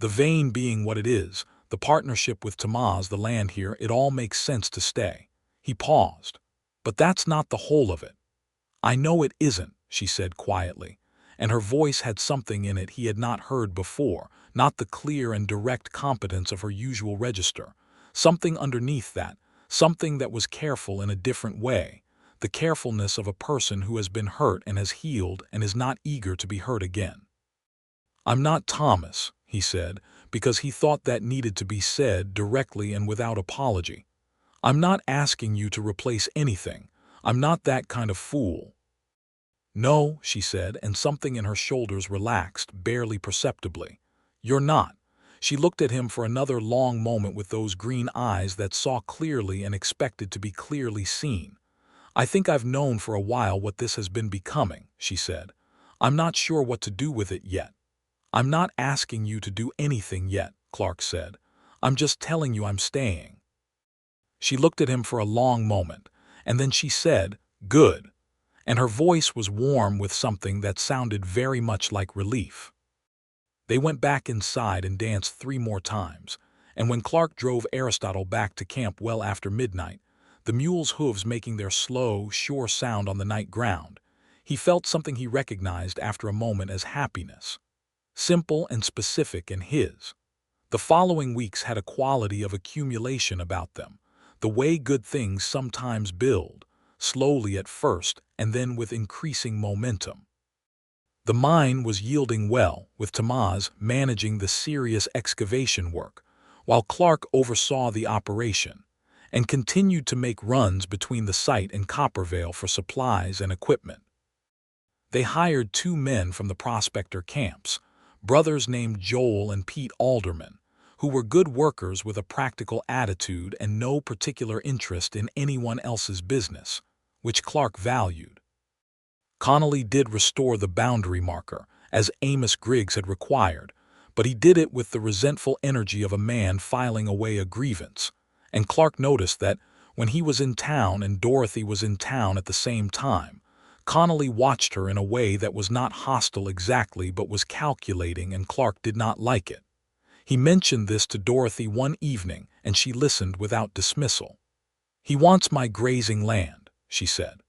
"The vein being what it is, the partnership with Tomás, the land here, it all makes sense to stay." He paused. "But that's not the whole of it." "I know it isn't," she said quietly, and her voice had something in it he had not heard before, not the clear and direct competence of her usual register. Something underneath that, something that was careful in a different way, the carefulness of a person who has been hurt and has healed and is not eager to be hurt again. "I'm not Thomas," he said, because he thought that needed to be said directly and without apology. "I'm not asking you to replace anything. I'm not that kind of fool." "No," she said, and something in her shoulders relaxed, barely perceptibly. "You're not." She looked at him for another long moment with those green eyes that saw clearly and expected to be clearly seen. "I think I've known for a while what this has been becoming," she said. "I'm not sure what to do with it yet." "I'm not asking you to do anything yet," Clark said. "I'm just telling you I'm staying." She looked at him for a long moment, and then she said, "Good," and her voice was warm with something that sounded very much like relief. They went back inside and danced 3 more times, and when Clark drove Aristotle back to camp well after midnight, the mule's hooves making their slow, sure sound on the night ground, he felt something he recognized after a moment as happiness. Simple and specific in his. The following weeks had a quality of accumulation about them, the way good things sometimes build, slowly at first and then with increasing momentum. The mine was yielding well, with Tamaz managing the serious excavation work, while Clark oversaw the operation, and continued to make runs between the site and Coppervale for supplies and equipment. They hired 2 men from the prospector camps, brothers named Joel and Pete Alderman, who were good workers with a practical attitude and no particular interest in anyone else's business, which Clark valued. Connolly did restore the boundary marker, as Amos Griggs had required, but he did it with the resentful energy of a man filing away a grievance, and Clark noticed that, when he was in town and Dorothy was in town at the same time, Connolly watched her in a way that was not hostile exactly but was calculating, and Clark did not like it. He mentioned this to Dorothy one evening, and she listened without dismissal. "He wants my grazing land," she said.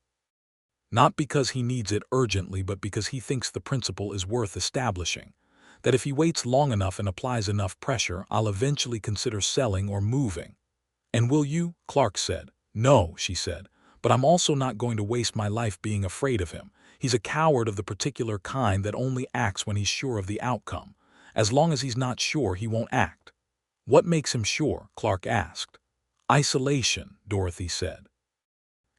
"Not because he needs it urgently, but because he thinks the principle is worth establishing, that if he waits long enough and applies enough pressure, I'll eventually consider selling or moving." "And will you?" Clark said. "No," she said, "but I'm also not going to waste my life being afraid of him. He's a coward of the particular kind that only acts when he's sure of the outcome. As long as he's not sure, he won't act." "What makes him sure?" Clark asked. "Isolation," Dorothy said.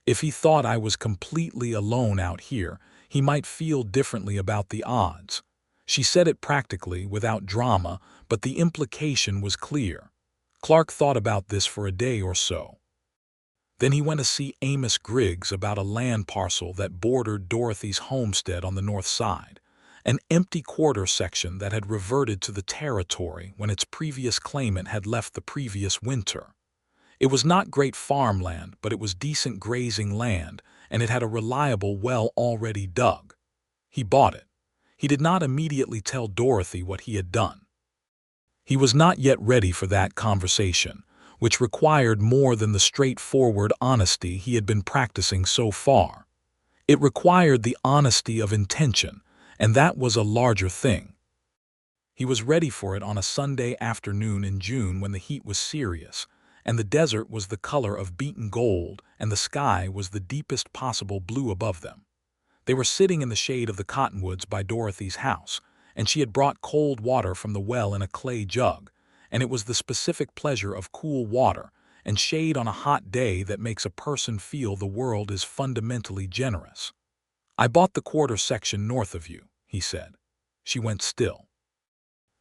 "If he thought I was completely alone out here, he might feel differently about the odds." She said it practically, without drama, but the implication was clear. Clark thought about this for a day or so. Then he went to see Amos Griggs about a land parcel that bordered Dorothy's homestead on the north side, an empty quarter section that had reverted to the territory when its previous claimant had left the previous winter. It was not great farmland, but it was decent grazing land, and it had a reliable well already dug. He bought it. He did not immediately tell Dorothy what he had done. He was not yet ready for that conversation, which required more than the straightforward honesty he had been practicing so far. It required the honesty of intention, and that was a larger thing. He was ready for it on a Sunday afternoon in June when the heat was serious, and the desert was the color of beaten gold, and the sky was the deepest possible blue above them. They were sitting in the shade of the cottonwoods by Dorothy's house, and she had brought cold water from the well in a clay jug, and it was the specific pleasure of cool water and shade on a hot day that makes a person feel the world is fundamentally generous. "I bought the quarter section north of you," he said. She went still.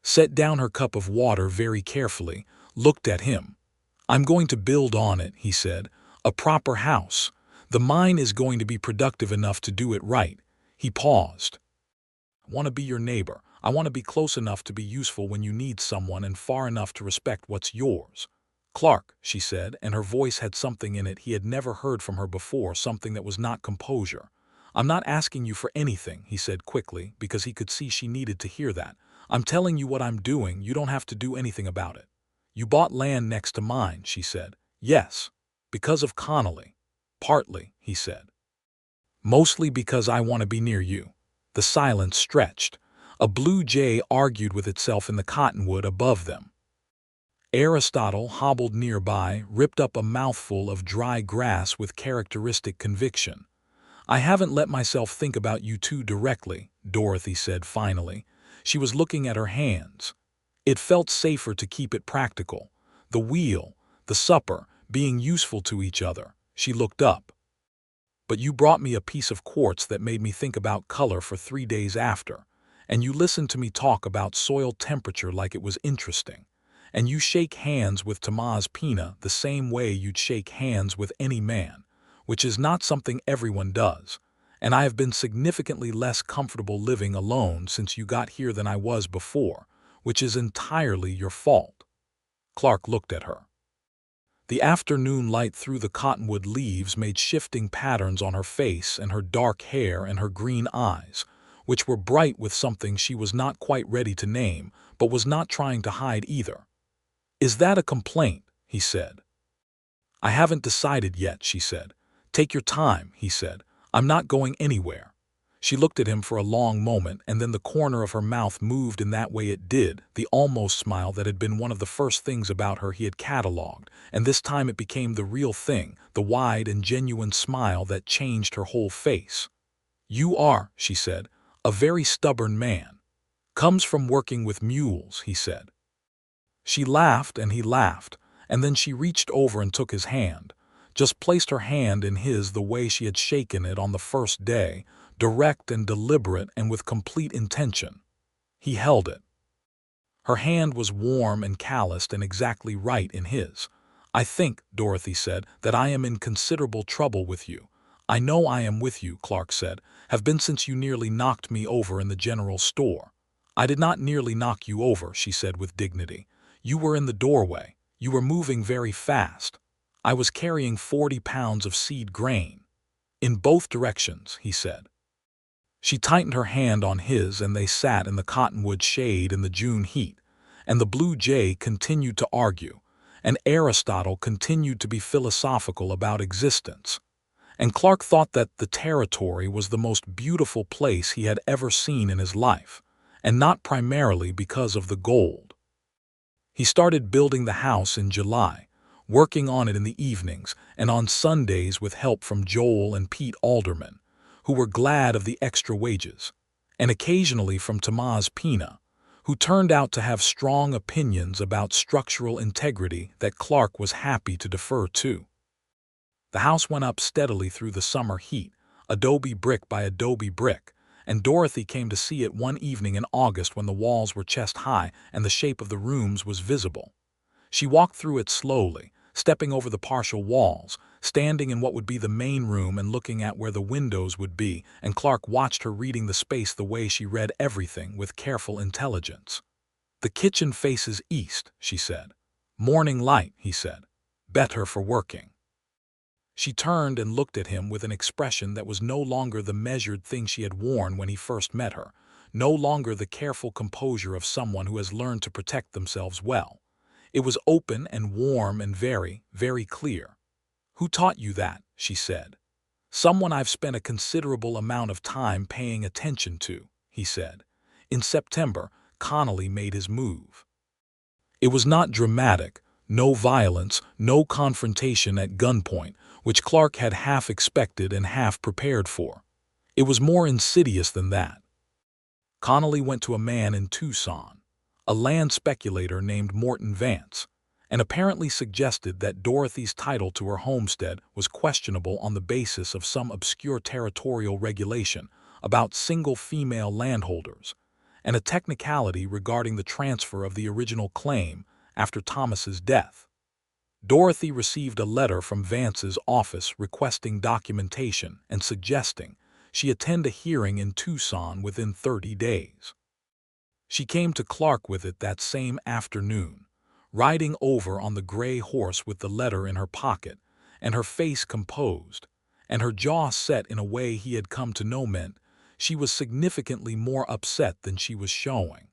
Set down her cup of water very carefully, looked at him. "I'm going to build on it," he said. "A proper house. The mine is going to be productive enough to do it right." He paused. "I want to be your neighbor. I want to be close enough to be useful when you need someone and far enough to respect what's yours." "Clark," she said, and her voice had something in it he had never heard from her before, something that was not composure. "I'm not asking you for anything," he said quickly, because he could see she needed to hear that. "I'm telling you what I'm doing. You don't have to do anything about it." "You bought land next to mine," she said. "Yes." "Because of Connolly." "Partly," he said. "Mostly because I want to be near you." The silence stretched. A blue jay argued with itself in the cottonwood above them. Aristotle hobbled nearby, ripped up a mouthful of dry grass with characteristic conviction. "I haven't let myself think about you two directly," Dorothy said finally. She was looking at her hands. It felt safer to keep it practical. The wheel, the supper, being useful to each other. She looked up. "But you brought me a piece of quartz that made me think about color for 3 days after. And you listened to me talk about soil temperature like it was interesting. And you shake hands with Tomás Pina the same way you'd shake hands with any man, which is not something everyone does. And I have been significantly less comfortable living alone since you got here than I was before, which is entirely your fault." Clark looked at her. The afternoon light through the cottonwood leaves made shifting patterns on her face and her dark hair and her green eyes, which were bright with something she was not quite ready to name, but was not trying to hide either. "Is that a complaint?" he said. "I haven't decided yet," she said. "Take your time," he said. "I'm not going anywhere." She looked at him for a long moment, and then the corner of her mouth moved in that way it did, the almost smile that had been one of the first things about her he had catalogued, and this time it became the real thing, the wide and genuine smile that changed her whole face. "You are," she said, "a very stubborn man. Comes from working with mules," he said. She laughed and he laughed, and then she reached over and took his hand, just placed her hand in his the way she had shaken it on the first day, direct and deliberate and with complete intention. He held it. Her hand was warm and calloused and exactly right in his. "I think," Dorothy said, "that I am in considerable trouble with you." "I know I am with you," Clark said. "Have been since you nearly knocked me over in the general store." "I did not nearly knock you over," she said with dignity. "You were in the doorway. You were moving very fast. I was carrying 40 pounds of seed grain." "In both directions," he said. She tightened her hand on his, and they sat in the cottonwood shade in the June heat, and the blue jay continued to argue, and Aristotle continued to be philosophical about existence, and Clark thought that the territory was the most beautiful place he had ever seen in his life, and not primarily because of the gold. He started building the house in July, working on it in the evenings and on Sundays with help from Joel and Pete Alderman, who were glad of the extra wages, and occasionally from Tomás Pina, who turned out to have strong opinions about structural integrity that Clark was happy to defer to. The house went up steadily through the summer heat, adobe brick by adobe brick, and Dorothy came to see it one evening in August when the walls were chest high and the shape of the rooms was visible. She walked through it slowly, stepping over the partial walls, standing in what would be the main room and looking at where the windows would be, and Clark watched her reading the space the way she read everything with careful intelligence. "The kitchen faces east," she said. "Morning light," he said. "Better for working." She turned and looked at him with an expression that was no longer the measured thing she had worn when he first met her, no longer the careful composure of someone who has learned to protect themselves well. It was open and warm and very, very clear. "Who taught you that?" she said. "Someone I've spent a considerable amount of time paying attention to," he said. In September, Connolly made his move. It was not dramatic, no violence, no confrontation at gunpoint, which Clark had half expected and half prepared for. It was more insidious than that. Connolly went to a man in Tucson, a land speculator named Morton Vance, and apparently suggested that Dorothy's title to her homestead was questionable on the basis of some obscure territorial regulation about single female landholders, and a technicality regarding the transfer of the original claim after Thomas's death. Dorothy received a letter from Vance's office requesting documentation and suggesting she attend a hearing in Tucson within 30 days. She came to Clark with it that same afternoon, riding over on the gray horse with the letter in her pocket, and her face composed, and her jaw set in a way he had come to know meant she was significantly more upset than she was showing.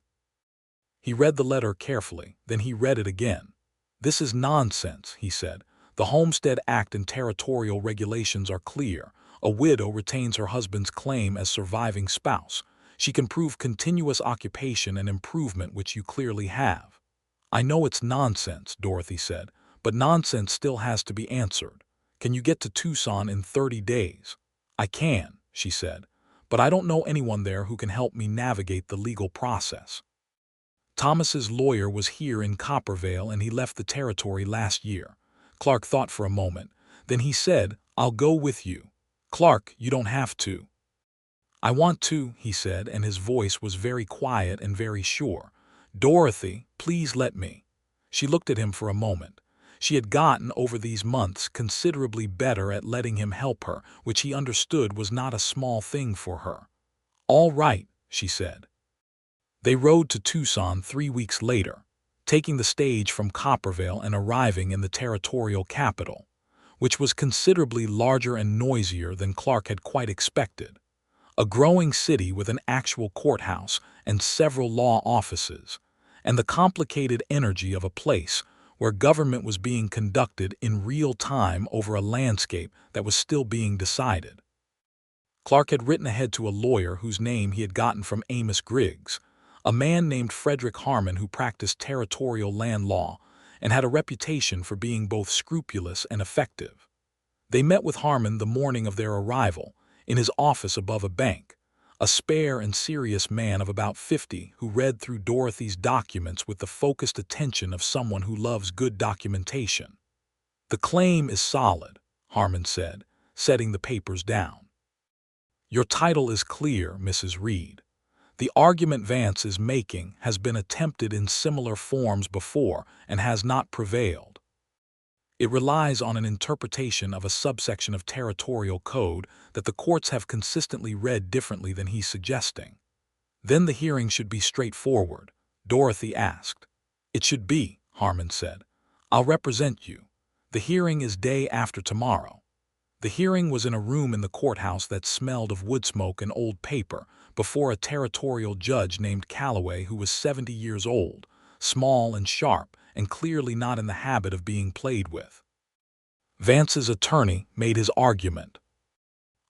He read the letter carefully, then he read it again. "This is nonsense," he said. "The Homestead Act and territorial regulations are clear. A widow retains her husband's claim as surviving spouse. She can prove continuous occupation and improvement, which you clearly have. I know it's nonsense, Dorothy said, but nonsense still has to be answered. Can you get to Tucson in 30 days? I can, she said, but I don't know anyone there who can help me navigate the legal process. Thomas's lawyer was here in Coppervale and he left the territory last year. Clark thought for a moment. Then he said, I'll go with you. Clark, you don't have to. I want to, he said, and his voice was very quiet and very sure. Dorothy, please let me. She looked at him for a moment. She had gotten, over these months, considerably better at letting him help her, which he understood was not a small thing for her. All right, she said. They rode to Tucson 3 weeks later, taking the stage from Coppervale and arriving in the territorial capital, which was considerably larger and noisier than Clark had quite expected. A growing city with an actual courthouse and several law offices, and the complicated energy of a place where government was being conducted in real time over a landscape that was still being decided. Clark had written ahead to a lawyer whose name he had gotten from Amos Griggs, a man named Frederick Harmon who practiced territorial land law and had a reputation for being both scrupulous and effective. They met with Harmon the morning of their arrival, in his office above a bank, a spare and serious man of about 50 who read through Dorothy's documents with the focused attention of someone who loves good documentation. The claim is solid, Harmon said, setting the papers down. Your title is clear, Mrs. Reed. The argument Vance is making has been attempted in similar forms before and has not prevailed. It relies on an interpretation of a subsection of territorial code that the courts have consistently read differently than he's suggesting. Then the hearing should be straightforward, Dorothy asked. It should be, Harmon said. I'll represent you. The hearing is day after tomorrow. The hearing was in a room in the courthouse that smelled of wood smoke and old paper, before a territorial judge named Calloway who was 70 years old, small and sharp, and clearly not in the habit of being played with. Vance's attorney made his argument.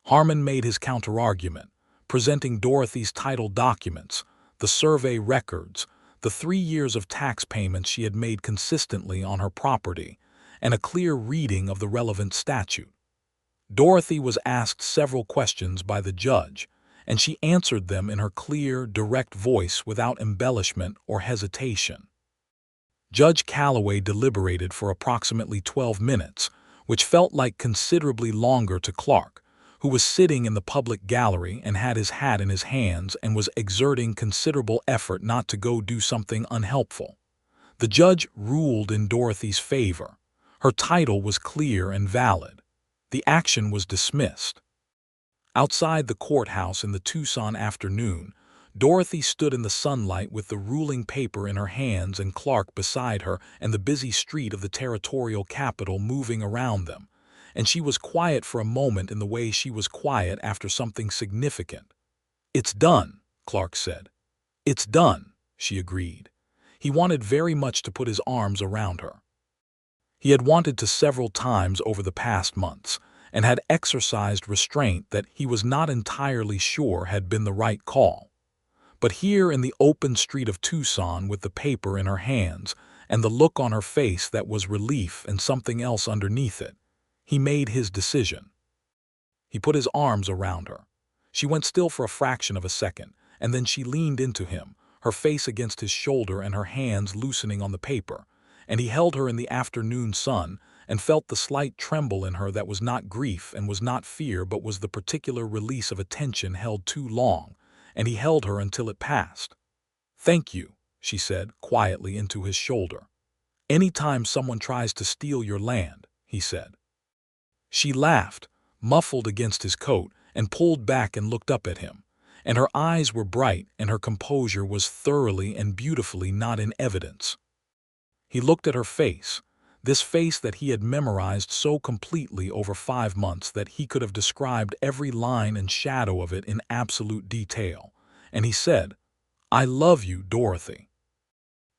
Harmon made his counterargument, presenting Dorothy's title documents, the survey records, the 3 years of tax payments she had made consistently on her property, and a clear reading of the relevant statute. Dorothy was asked several questions by the judge, and she answered them in her clear, direct voice without embellishment or hesitation. Judge Calloway deliberated for approximately 12 minutes, which felt like considerably longer to Clark, who was sitting in the public gallery and had his hat in his hands and was exerting considerable effort not to go do something unhelpful. The judge ruled in Dorothy's favor. Her title was clear and valid. The action was dismissed. Outside the courthouse in the Tucson afternoon, Dorothy stood in the sunlight with the ruling paper in her hands and Clark beside her and the busy street of the territorial capital moving around them, and she was quiet for a moment in the way she was quiet after something significant. It's done, Clark said. It's done, she agreed. He wanted very much to put his arms around her. He had wanted to several times over the past months, and had exercised restraint that he was not entirely sure had been the right call. But here in the open street of Tucson with the paper in her hands and the look on her face that was relief and something else underneath it, he made his decision. He put his arms around her. She went still for a fraction of a second, and then she leaned into him, her face against his shoulder and her hands loosening on the paper, and he held her in the afternoon sun and felt the slight tremble in her that was not grief and was not fear but was the particular release of a tension held too long, and he held her until it passed. Thank you, she said quietly into his shoulder. Any time someone tries to steal your land, he said. She laughed, muffled against his coat, and pulled back and looked up at him, and her eyes were bright and her composure was thoroughly and beautifully not in evidence. He looked at her face, this face that he had memorized so completely over 5 months that he could have described every line and shadow of it in absolute detail, and he said, I love you, Dorothy.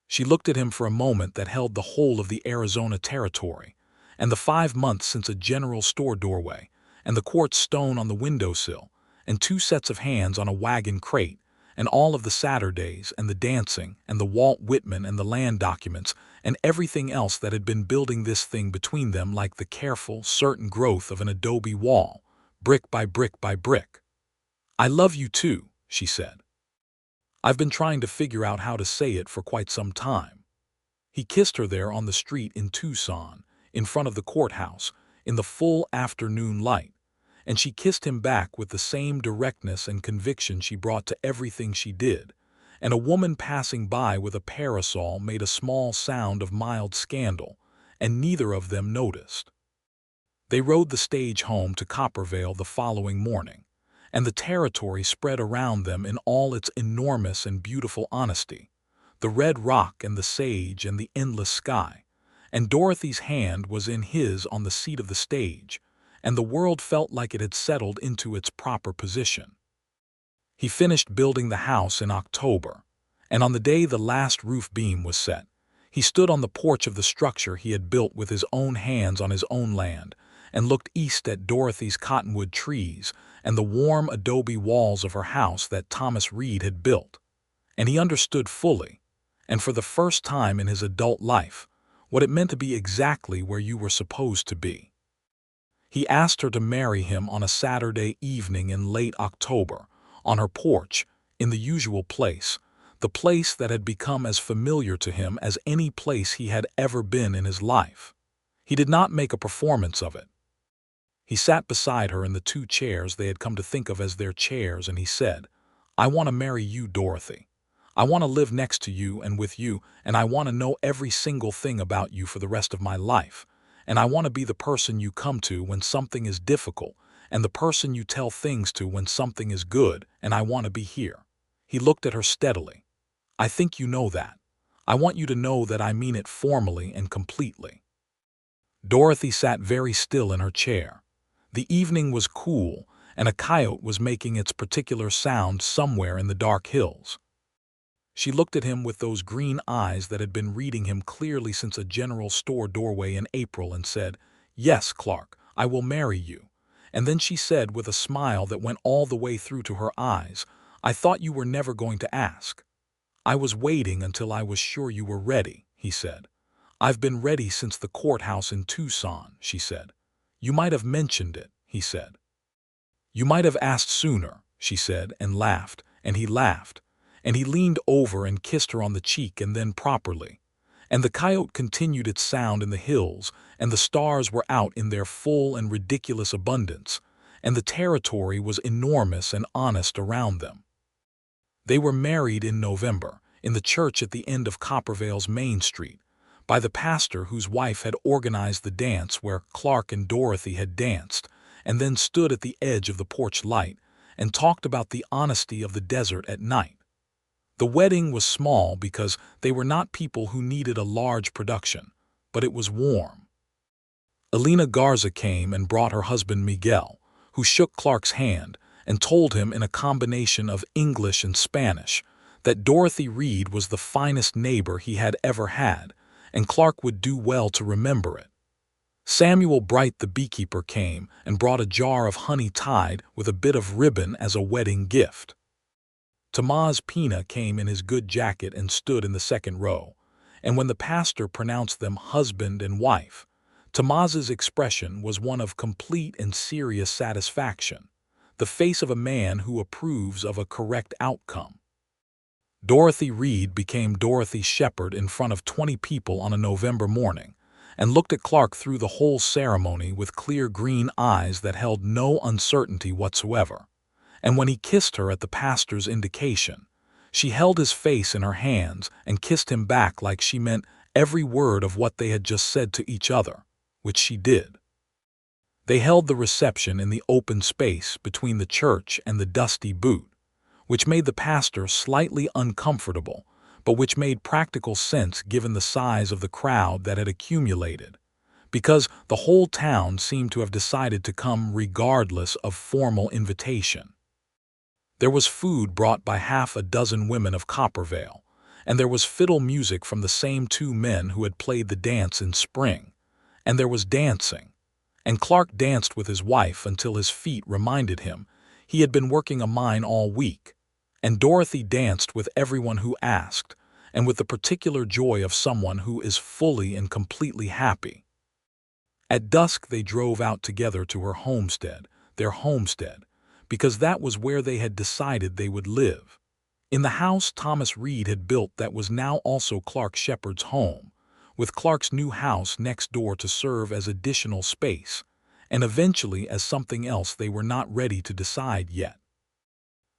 She looked at him for a moment that held the whole of the Arizona territory, and the 5 months since a general store doorway, and the quartz stone on the windowsill, and 2 sets of hands on a wagon crate, and all of the Saturdays, and the dancing, and the Walt Whitman and the land documents, and everything else that had been building this thing between them like the careful, certain growth of an adobe wall, brick by brick by brick. "I love you too," she said. "I've been trying to figure out how to say it for quite some time." He kissed her there on the street in Tucson, in front of the courthouse, in the full afternoon light, and she kissed him back with the same directness and conviction she brought to everything she did, and a woman passing by with a parasol made a small sound of mild scandal, and neither of them noticed. They rode the stage home to Coppervale the following morning, and the territory spread around them in all its enormous and beautiful honesty, the red rock and the sage and the endless sky, and Dorothy's hand was in his on the seat of the stage, and the world felt like it had settled into its proper position. He finished building the house in October, and on the day the last roof beam was set, he stood on the porch of the structure he had built with his own hands on his own land, and looked east at Dorothy's cottonwood trees and the warm adobe walls of her house that Thomas Reed had built, and he understood fully, and for the first time in his adult life, what it meant to be exactly where you were supposed to be. He asked her to marry him on a Saturday evening in late October, on her porch, in the usual place, the place that had become as familiar to him as any place he had ever been in his life. He did not make a performance of it. He sat beside her in the two chairs they had come to think of as their chairs, and he said, "I want to marry you, Dorothy. I want to live next to you and with you, and I want to know every single thing about you for the rest of my life. And I want to be the person you come to when something is difficult, and the person you tell things to when something is good, and I want to be here." He looked at her steadily. "I think you know that. I want you to know that I mean it formally and completely." Dorothy sat very still in her chair. The evening was cool, and a coyote was making its particular sound somewhere in the dark hills. She looked at him with those green eyes that had been reading him clearly since a general store doorway in April, and said, "Yes, Clark, I will marry you." And then she said with a smile that went all the way through to her eyes, "I thought you were never going to ask." "I was waiting until I was sure you were ready," he said. "I've been ready since the courthouse in Tucson," she said. "You might have mentioned it," he said. "You might have asked sooner," she said, and laughed, and he laughed, and he leaned over and kissed her on the cheek, and then properly. And the coyote continued its sound in the hills, and the stars were out in their full and ridiculous abundance, and the territory was enormous and honest around them. They were married in November, in the church at the end of Coppervale's Main Street, by the pastor whose wife had organized the dance where Clark and Dorothy had danced, and then stood at the edge of the porch light and talked about the honesty of the desert at night. The wedding was small because they were not people who needed a large production, but it was warm. Elena Garza came and brought her husband Miguel, who shook Clark's hand and told him in a combination of English and Spanish that Dorothy Reed was the finest neighbor he had ever had, and Clark would do well to remember it. Samuel Bright the beekeeper came and brought a jar of honey tied with a bit of ribbon as a wedding gift. Tomás Pina came in his good jacket and stood in the second row, and when the pastor pronounced them husband and wife, Tomás's expression was one of complete and serious satisfaction, the face of a man who approves of a correct outcome. Dorothy Reed became Dorothy Shepard in front of 20 people on a November morning, and looked at Clark through the whole ceremony with clear green eyes that held no uncertainty whatsoever. And when he kissed her at the pastor's indication, she held his face in her hands and kissed him back like she meant every word of what they had just said to each other, which she did. They held the reception in the open space between the church and the dusty boot, which made the pastor slightly uncomfortable, but which made practical sense given the size of the crowd that had accumulated, because the whole town seemed to have decided to come regardless of formal invitation. There was food brought by half a dozen women of Coppervale, and there was fiddle music from the same two men who had played the dance in spring, and there was dancing, and Clark danced with his wife until his feet reminded him he had been working a mine all week, And Dorothy danced with everyone who asked, and with the particular joy of someone who is fully and completely happy. At dusk they drove out together to her homestead, their homestead, because that was where they had decided they would live. In the house Thomas Reed had built that was now also Clark Shepard's home, with Clark's new house next door to serve as additional space, and eventually as something else they were not ready to decide yet.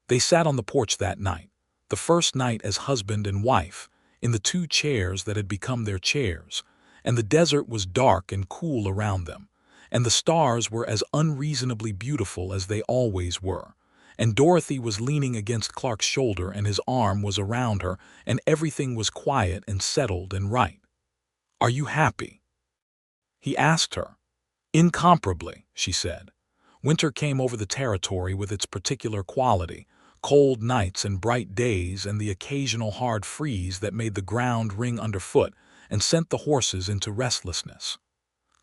They sat on the porch that night, the first night as husband and wife, in the two chairs that had become their chairs, and the desert was dark and cool around them, and the stars were as unreasonably beautiful as they always were, and Dorothy was leaning against Clark's shoulder and his arm was around her, and everything was quiet and settled and right. "Are you happy?" he asked her. "Incomparably," she said. Winter came over the territory with its particular quality, cold nights and bright days and the occasional hard freeze that made the ground ring underfoot and sent the horses into restlessness.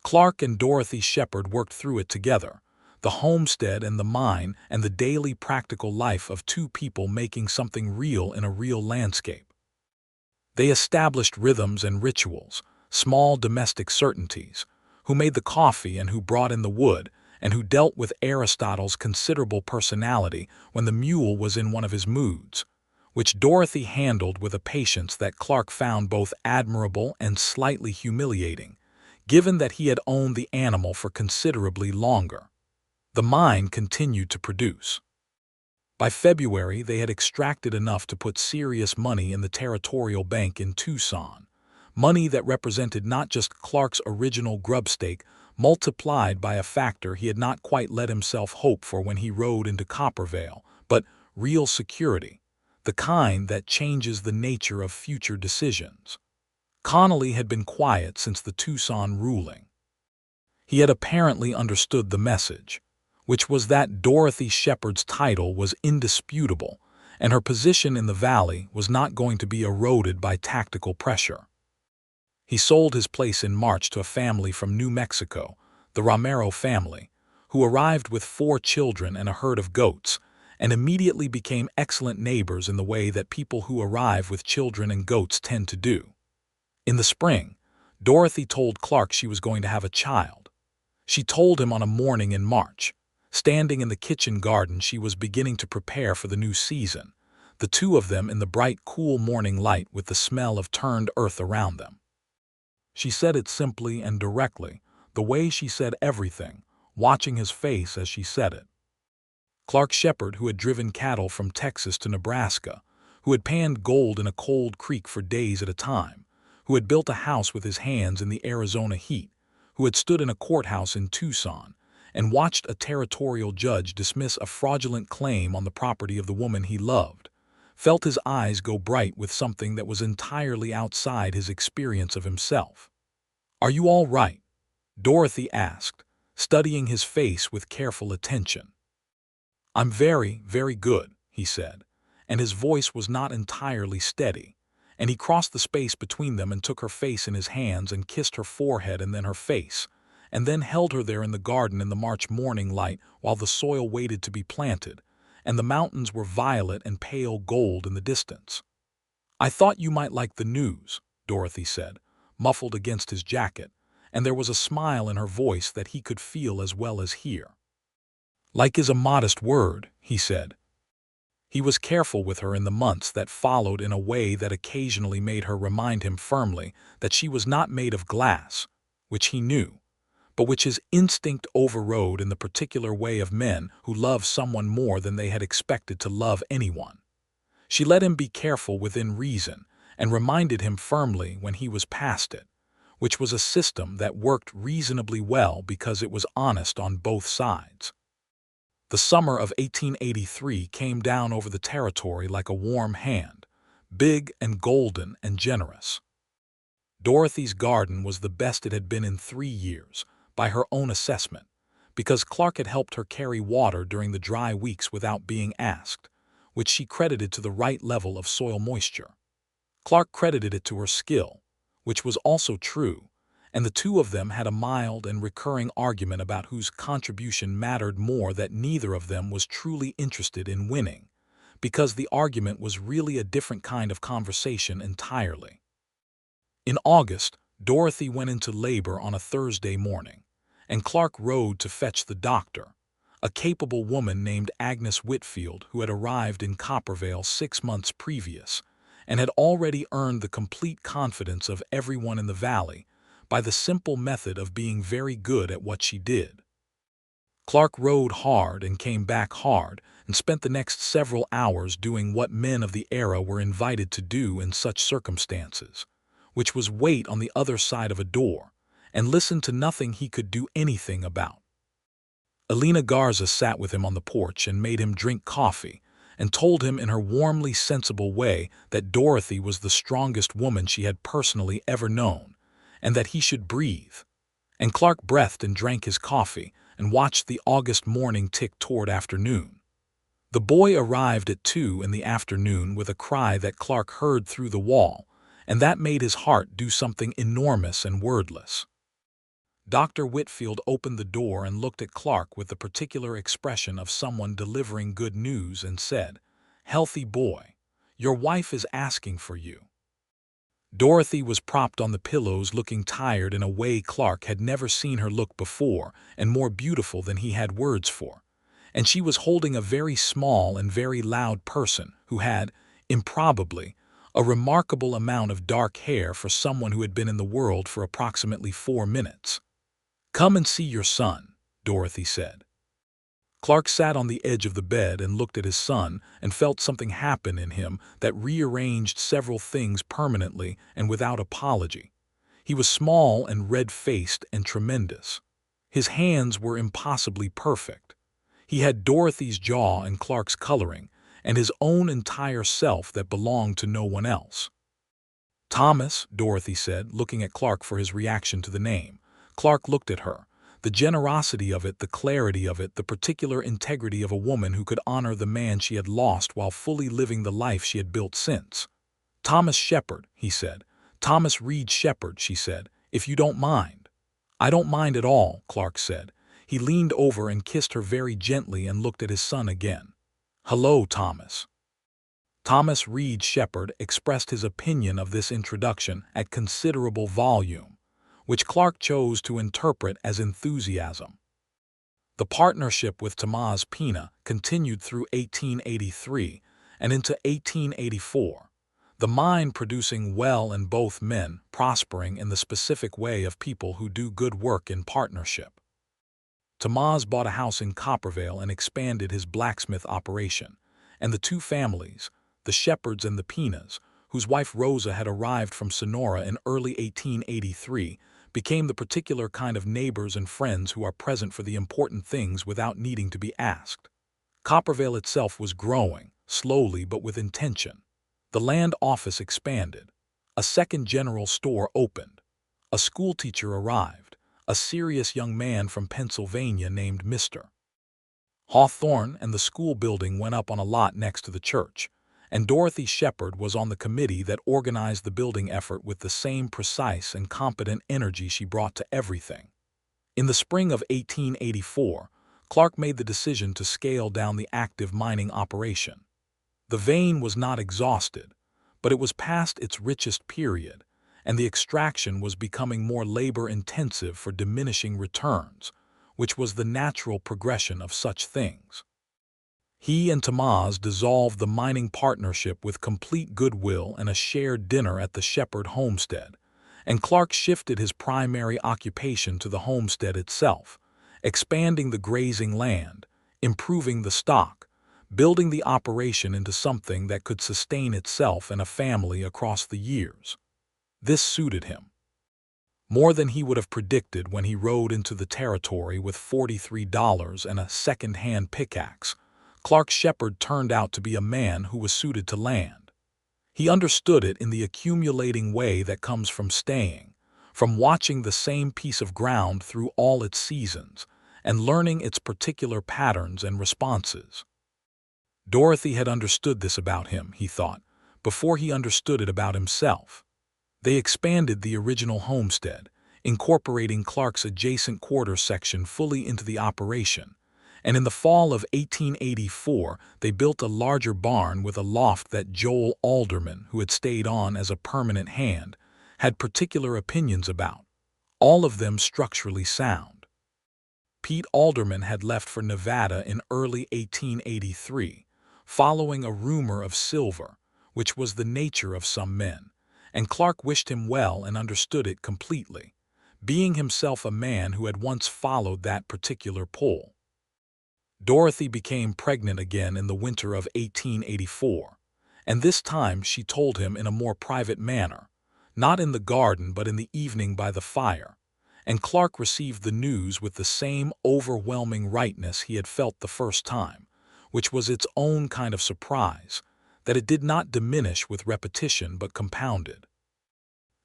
Clark and Dorothy Shepard worked through it together, the homestead and the mine and the daily practical life of two people making something real in a real landscape. They established rhythms and rituals, small domestic certainties, who made the coffee and who brought in the wood, and who dealt with Aristotle's considerable personality when the mule was in one of his moods, which Dorothy handled with a patience that Clark found both admirable and slightly humiliating, given that he had owned the animal for considerably longer. The mine continued to produce. By February, they had extracted enough to put serious money in the territorial bank in Tucson, money that represented not just Clark's original grubstake multiplied by a factor he had not quite let himself hope for when he rode into Coppervale, but real security, the kind that changes the nature of future decisions. Connolly had been quiet since the Tucson ruling. He had apparently understood the message, which was that Dorothy Shepard's title was indisputable and her position in the valley was not going to be eroded by tactical pressure. He sold his place in March to a family from New Mexico, the Romero family, who arrived with 4 children and a herd of goats, and immediately became excellent neighbors in the way that people who arrive with children and goats tend to do. In the spring, Dorothy told Clark she was going to have a child. She told him on a morning in March. Standing in the kitchen garden, she was beginning to prepare for the new season, the two of them in the bright, cool morning light with the smell of turned earth around them. She said it simply and directly, the way she said everything, watching his face as she said it. Clark Shepard, who had driven cattle from Texas to Nebraska, who had panned gold in a cold creek for days at a time, who had built a house with his hands in the Arizona heat, who had stood in a courthouse in Tucson, and watched a territorial judge dismiss a fraudulent claim on the property of the woman he loved, felt his eyes go bright with something that was entirely outside his experience of himself. "Are you all right?" Dorothy asked, studying his face with careful attention. "I'm very, very good," he said, and his voice was not entirely steady, and he crossed the space between them and took her face in his hands and kissed her forehead and then her face, and then held her there in the garden in the March morning light while the soil waited to be planted, and the mountains were violet and pale gold in the distance. "I thought you might like the news," Dorothy said, muffled against his jacket, and there was a smile in her voice that he could feel as well as hear. "Like is a modest word," he said. He was careful with her in the months that followed in a way that occasionally made her remind him firmly that she was not made of glass, which he knew, but which his instinct overrode in the particular way of men who love someone more than they had expected to love anyone. She let him be careful within reason and reminded him firmly when he was past it, which was a system that worked reasonably well because it was honest on both sides. The summer of 1883 came down over the territory like a warm hand, big and golden and generous. Dorothy's garden was the best it had been in 3 years, by her own assessment, because Clark had helped her carry water during the dry weeks without being asked, which she credited to the right level of soil moisture. Clark credited it to her skill, which was also true, and the two of them had a mild and recurring argument about whose contribution mattered more that neither of them was truly interested in winning, because the argument was really a different kind of conversation entirely. In August, Dorothy went into labor on a Thursday morning, and Clark rode to fetch the doctor, a capable woman named Agnes Whitfield who had arrived in Coppervale 6 months previous and had already earned the complete confidence of everyone in the valley by the simple method of being very good at what she did. Clark rode hard and came back hard and spent the next several hours doing what men of the era were invited to do in such circumstances, which was wait on the other side of a door and listen to nothing he could do anything about. Elena Garza sat with him on the porch and made him drink coffee and told him in her warmly sensible way that Dorothy was the strongest woman she had personally ever known and that he should breathe. And Clark breathed and drank his coffee and watched the August morning tick toward afternoon. The boy arrived at 2 in the afternoon with a cry that Clark heard through the wall, and that made his heart do something enormous and wordless. Dr. Whitfield opened the door and looked at Clark with the particular expression of someone delivering good news and said, "Healthy boy, your wife is asking for you." Dorothy was propped on the pillows looking tired in a way Clark had never seen her look before and more beautiful than he had words for, and she was holding a very small and very loud person who had, improbably, a remarkable amount of dark hair for someone who had been in the world for approximately 4 minutes. "Come and see your son," Dorothy said. Clark sat on the edge of the bed and looked at his son and felt something happen in him that rearranged several things permanently and without apology. He was small and red-faced and tremendous. His hands were impossibly perfect. He had Dorothy's jaw and Clark's coloring, and his own entire self that belonged to no one else. "Thomas," Dorothy said, looking at Clark for his reaction to the name. Clark looked at her. The generosity of it, the clarity of it, the particular integrity of a woman who could honor the man she had lost while fully living the life she had built since. "Thomas Shepard," he said. "Thomas Reed Shepard," she said, "if you don't mind." "I don't mind at all," Clark said. He leaned over and kissed her very gently and looked at his son again. "Hello, Thomas." Thomas Reed Shepard expressed his opinion of this introduction at considerable volume, which Clark chose to interpret as enthusiasm. The partnership with Tomás Pina continued through 1883 and into 1884, the mine producing well and both men prospering in the specific way of people who do good work in partnership. Tomás bought a house in Coppervale and expanded his blacksmith operation, and the two families, the Shepards and the Pinas, whose wife Rosa had arrived from Sonora in early 1883, became the particular kind of neighbors and friends who are present for the important things without needing to be asked. Coppervale itself was growing, slowly but with intention. The land office expanded. A second general store opened. A schoolteacher arrived, a serious young man from Pennsylvania named Mr. Hawthorne, and the school building went up on a lot next to the church, and Dorothy Shepard was on the committee that organized the building effort with the same precise and competent energy she brought to everything. In the spring of 1884, Clark made the decision to scale down the active mining operation. The vein was not exhausted, but it was past its richest period, and the extraction was becoming more labor-intensive for diminishing returns, which was the natural progression of such things. He and Tomás dissolved the mining partnership with complete goodwill and a shared dinner at the Shepard homestead, and Clark shifted his primary occupation to the homestead itself, expanding the grazing land, improving the stock, building the operation into something that could sustain itself and a family across the years. This suited him more than he would have predicted when he rode into the territory with $43 and a second-hand pickaxe. Clark Shepard turned out to be a man who was suited to land. He understood it in the accumulating way that comes from staying, from watching the same piece of ground through all its seasons, and learning its particular patterns and responses. Dorothy had understood this about him, he thought, before he understood it about himself. They expanded the original homestead, incorporating Clark's adjacent quarter section fully into the operation, and in the fall of 1884 they built a larger barn with a loft that Joel Alderman, who had stayed on as a permanent hand, had particular opinions about, all of them structurally sound. Pete Alderman had left for Nevada in early 1883, following a rumor of silver, which was the nature of some men, and Clark wished him well and understood it completely, being himself a man who had once followed that particular pull. Dorothy became pregnant again in the winter of 1884, and this time she told him in a more private manner, not in the garden but in the evening by the fire, and Clark received the news with the same overwhelming rightness he had felt the first time, which was its own kind of surprise, that it did not diminish with repetition but compounded.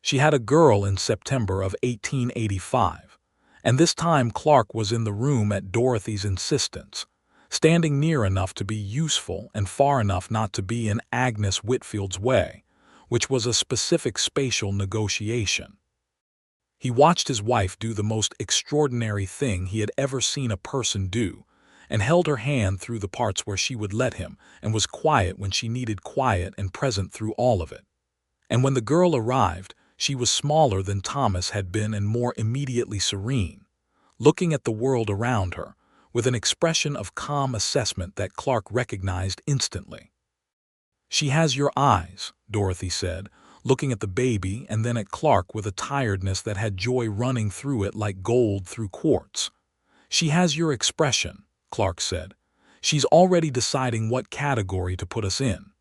She had a girl in September of 1885, and this time Clark was in the room at Dorothy's insistence, standing near enough to be useful and far enough not to be in Agnes Whitfield's way, which was a specific spatial negotiation. He watched his wife do the most extraordinary thing he had ever seen a person do, and held her hand through the parts where she would let him, and was quiet when she needed quiet and present through all of it. And when the girl arrived, she was smaller than Thomas had been and more immediately serene, looking at the world around her, with an expression of calm assessment that Clark recognized instantly. "She has your eyes," Dorothy said, looking at the baby and then at Clark with a tiredness that had joy running through it like gold through quartz. "She has your expression," Clark said. "She's already deciding what category to put us in."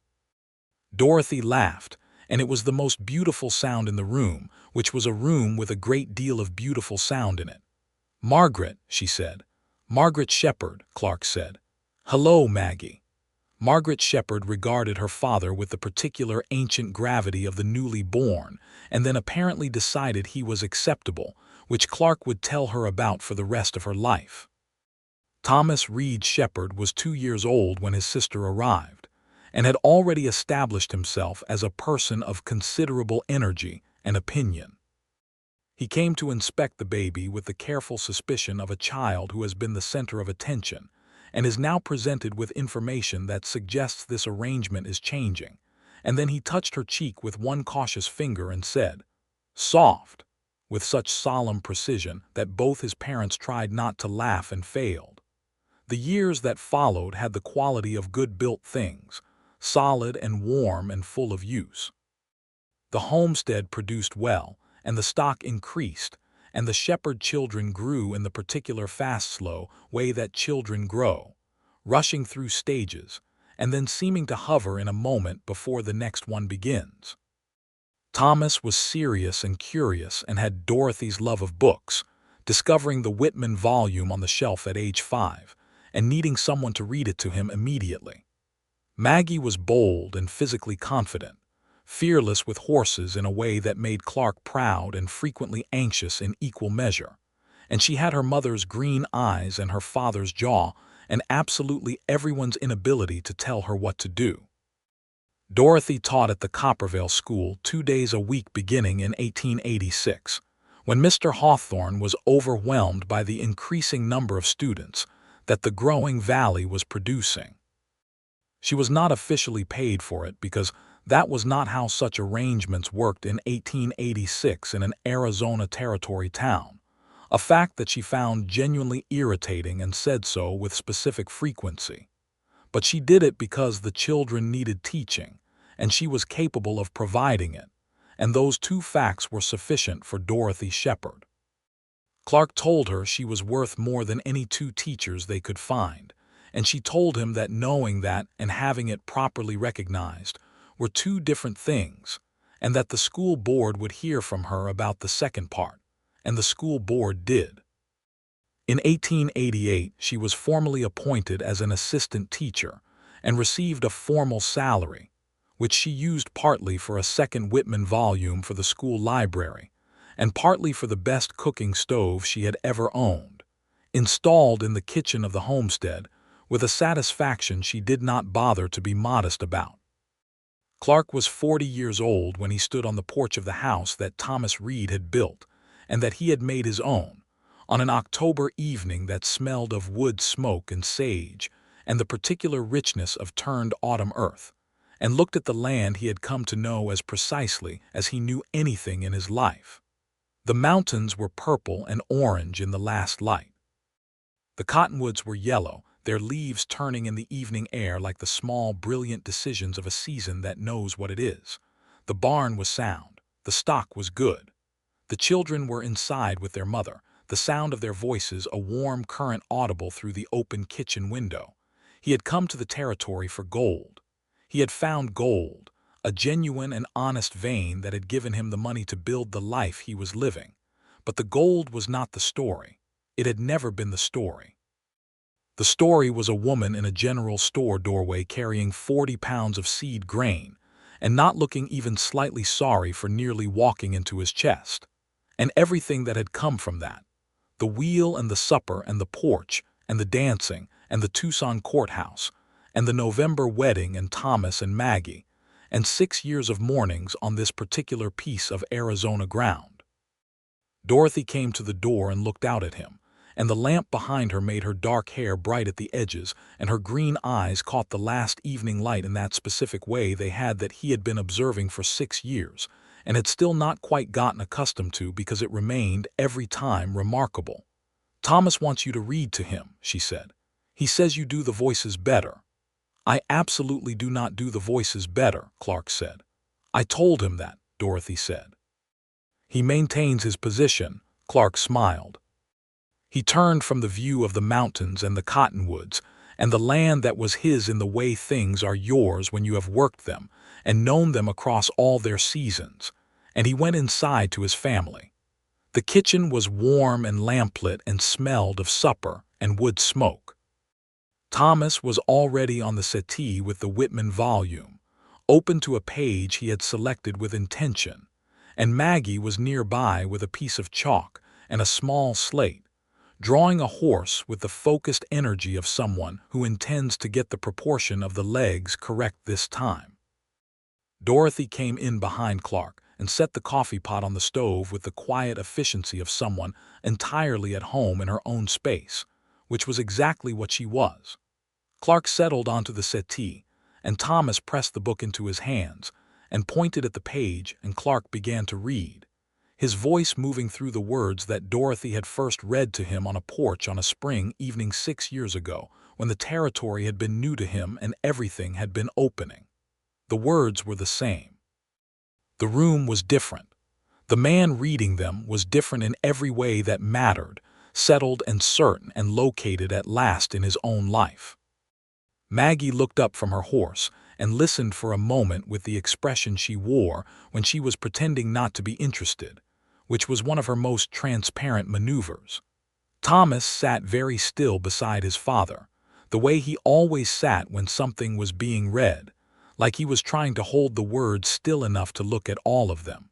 Dorothy laughed, and it was the most beautiful sound in the room, which was a room with a great deal of beautiful sound in it. "Margaret," she said. "Margaret Shepard," Clark said. "Hello, Maggie." Margaret Shepard regarded her father with the particular ancient gravity of the newly born, and then apparently decided he was acceptable, which Clark would tell her about for the rest of her life. Thomas Reed Shepard was 2 years old when his sister arrived, and had already established himself as a person of considerable energy and opinion. He came to inspect the baby with the careful suspicion of a child who has been the center of attention, and is now presented with information that suggests this arrangement is changing, and then he touched her cheek with one cautious finger and said, "Soft," with such solemn precision that both his parents tried not to laugh and failed. The years that followed had the quality of good-built things, solid and warm and full of use. The homestead produced well, and the stock increased, and the Shepard children grew in the particular fast-slow way that children grow, rushing through stages, and then seeming to hover in a moment before the next one begins. Thomas was serious and curious and had Dorothy's love of books, discovering the Whitman volume on the shelf at age 5, and needing someone to read it to him immediately. Maggie was bold and physically confident, fearless with horses in a way that made Clark proud and frequently anxious in equal measure, and she had her mother's green eyes and her father's jaw and absolutely everyone's inability to tell her what to do. Dorothy taught at the Coppervale school 2 days a week beginning in 1886, when Mr. Hawthorne was overwhelmed by the increasing number of students that the growing valley was producing. She was not officially paid for it because that was not how such arrangements worked in 1886 in an Arizona Territory town, a fact that she found genuinely irritating and said so with specific frequency. But she did it because the children needed teaching, and she was capable of providing it, and those two facts were sufficient for Dorothy Shepard. Clark told her she was worth more than any 2 teachers they could find, and she told him that knowing that and having it properly recognized were 2 different things, and that the school board would hear from her about the second part, and the school board did. In 1888, she was formally appointed as an assistant teacher and received a formal salary, which she used partly for a second Whitman volume for the school library, and partly for the best cooking stove she had ever owned, installed in the kitchen of the homestead, with a satisfaction she did not bother to be modest about. Clark was 40 years old when he stood on the porch of the house that Thomas Reed had built and that he had made his own, on an October evening that smelled of wood smoke and sage, and the particular richness of turned autumn earth, and looked at the land he had come to know as precisely as he knew anything in his life. The mountains were purple and orange in the last light. The cottonwoods were yellow, their leaves turning in the evening air like the small, brilliant decisions of a season that knows what it is. The barn was sound. The stock was good. The children were inside with their mother, the sound of their voices a warm current audible through the open kitchen window. He had come to the territory for gold. He had found gold, a genuine and honest vein that had given him the money to build the life he was living. But the gold was not the story. It had never been the story. The story was a woman in a general store doorway carrying 40 pounds of seed grain, and not looking even slightly sorry for nearly walking into his chest. And everything that had come from that. The wheel and the supper and the porch and the dancing and the Tucson courthouse and the November wedding and Thomas and Maggie and 6 years of mornings on this particular piece of Arizona ground. Dorothy came to the door and looked out at him, and the lamp behind her made her dark hair bright at the edges, and her green eyes caught the last evening light in that specific way they had that he had been observing for 6 years, and had still not quite gotten accustomed to because it remained, every time, remarkable. "Thomas wants you to read to him," she said. "He says you do the voices better." "I absolutely do not do the voices better," Clark said. "I told him that," Dorothy said. "He maintains his position," Clark smiled. He turned from the view of the mountains and the cottonwoods and the land that was his in the way things are yours when you have worked them and known them across all their seasons, and he went inside to his family. The kitchen was warm and lamplit and smelled of supper and wood smoke. Thomas was already on the settee with the Whitman volume, open to a page he had selected with intention, and Maggie was nearby with a piece of chalk and a small slate, drawing a horse with the focused energy of someone who intends to get the proportion of the legs correct this time. Dorothy came in behind Clark and set the coffee pot on the stove with the quiet efficiency of someone entirely at home in her own space, which was exactly what she was. Clark settled onto the settee, and Thomas pressed the book into his hands and pointed at the page, and Clark began to read, his voice moving through the words that Dorothy had first read to him on a porch on a spring evening 6 years ago, when the territory had been new to him and everything had been opening. The words were the same. The room was different. The man reading them was different in every way that mattered, settled and certain and located at last in his own life. Maggie looked up from her horse and listened for a moment with the expression she wore when she was pretending not to be interested, which was one of her most transparent maneuvers. Thomas sat very still beside his father, the way he always sat when something was being read, like he was trying to hold the words still enough to look at all of them.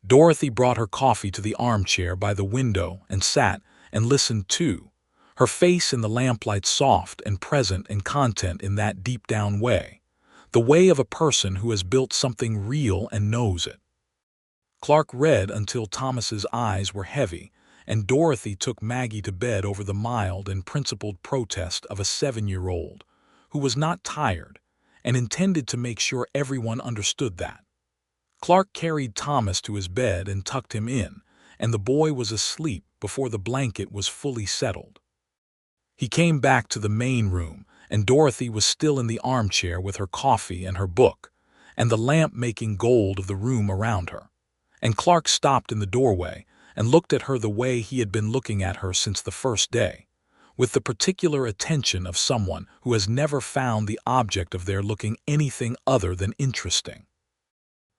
Dorothy brought her coffee to the armchair by the window and sat and listened too, her face in the lamplight soft and present and content in that deep-down way, the way of a person who has built something real and knows it. Clark read until Thomas's eyes were heavy, and Dorothy took Maggie to bed over the mild and principled protest of a 7-year-old, who was not tired, and intended to make sure everyone understood that. Clark carried Thomas to his bed and tucked him in, and the boy was asleep before the blanket was fully settled. He came back to the main room, and Dorothy was still in the armchair with her coffee and her book, and the lamp making gold of the room around her. And Clark stopped in the doorway and looked at her the way he had been looking at her since the first day, with the particular attention of someone who has never found the object of their looking anything other than interesting.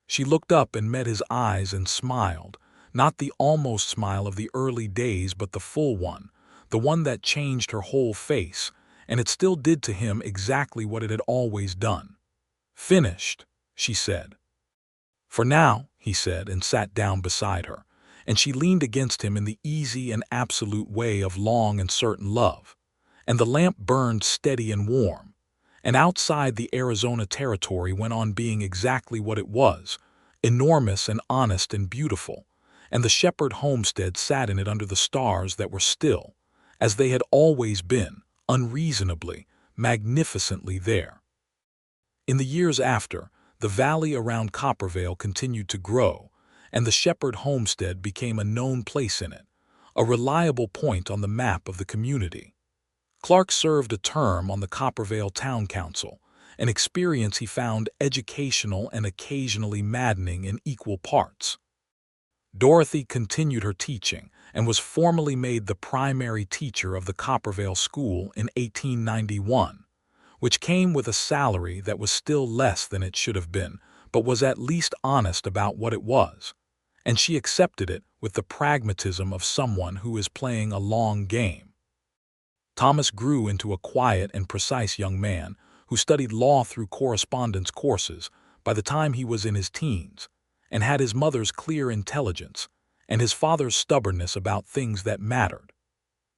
She looked up and met his eyes and smiled, not the almost smile of the early days but the full one, the one that changed her whole face, and it still did to him exactly what it had always done. "Finished," she said. "For now," he said, and sat down beside her, and she leaned against him in the easy and absolute way of long and certain love, and the lamp burned steady and warm, and outside the Arizona territory went on being exactly what it was, enormous and honest and beautiful, and the Shepard homestead sat in it under the stars that were still, as they had always been, unreasonably, magnificently there. In the years after, the valley around Coppervale continued to grow, and the Shepard homestead became a known place in it, a reliable point on the map of the community. Clark served a term on the Coppervale Town Council, an experience he found educational and occasionally maddening in equal parts. Dorothy continued her teaching and was formally made the primary teacher of the Coppervale School in 1891, which came with a salary that was still less than it should have been, but was at least honest about what it was, and she accepted it with the pragmatism of someone who is playing a long game. Thomas grew into a quiet and precise young man who studied law through correspondence courses by the time he was in his teens, and had his mother's clear intelligence and his father's stubbornness about things that mattered.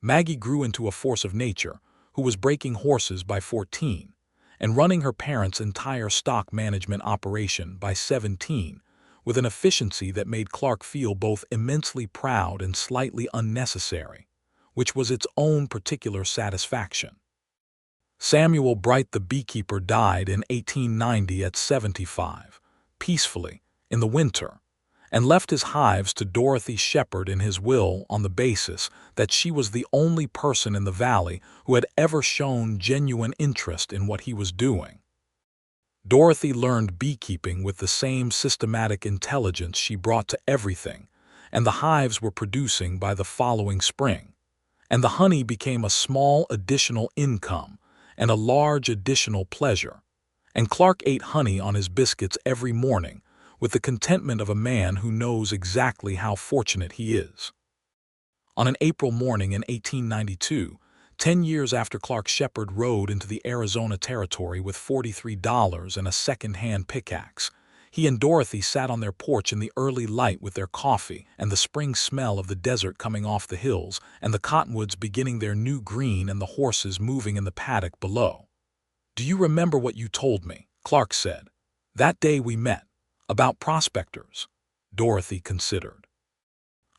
Maggie grew into a force of nature who was breaking horses by 14 and running her parents' entire stock management operation by 17 with an efficiency that made Clark feel both immensely proud and slightly unnecessary, which was its own particular satisfaction. Samuel Bright the beekeeper died in 1890 at 75, peacefully, in the winter, and left his hives to Dorothy Shepard in his will on the basis that she was the only person in the valley who had ever shown genuine interest in what he was doing. Dorothy learned beekeeping with the same systematic intelligence she brought to everything, and the hives were producing by the following spring, and the honey became a small additional income and a large additional pleasure, and Clark ate honey on his biscuits every morning with the contentment of a man who knows exactly how fortunate he is. On an April morning in 1892, 10 years after Clark Shepard rode into the Arizona Territory with $43 and a second-hand pickaxe, he and Dorothy sat on their porch in the early light with their coffee and the spring smell of the desert coming off the hills and the cottonwoods beginning their new green and the horses moving in the paddock below. "Do you remember what you told me," Clark said, "that day we met, about prospectors?" Dorothy considered.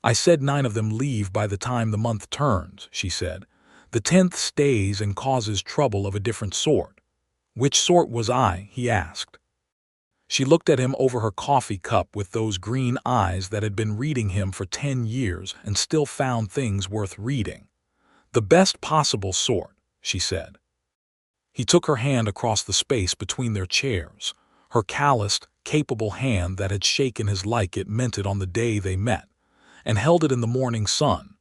"I said 9 of them leave by the time the month turns," she said. "The 10th stays and causes trouble of a different sort." "Which sort was I?" he asked. She looked at him over her coffee cup with those green eyes that had been reading him for 10 years and still found things worth reading. "The best possible sort," she said. He took her hand across the space between their chairs, her calloused, capable hand that had shaken his like it meant it on the day they met, and held it in the morning sun,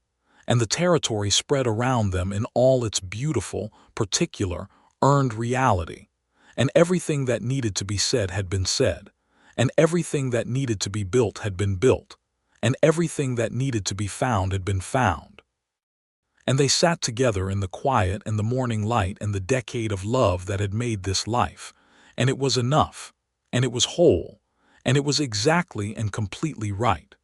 and the territory spread around them in all its beautiful, particular, earned reality, and everything that needed to be said had been said, and everything that needed to be built had been built, and everything that needed to be found had been found. And they sat together in the quiet and the morning light and the decade of love that had made this life, and it was enough, and it was whole, and it was exactly and completely right.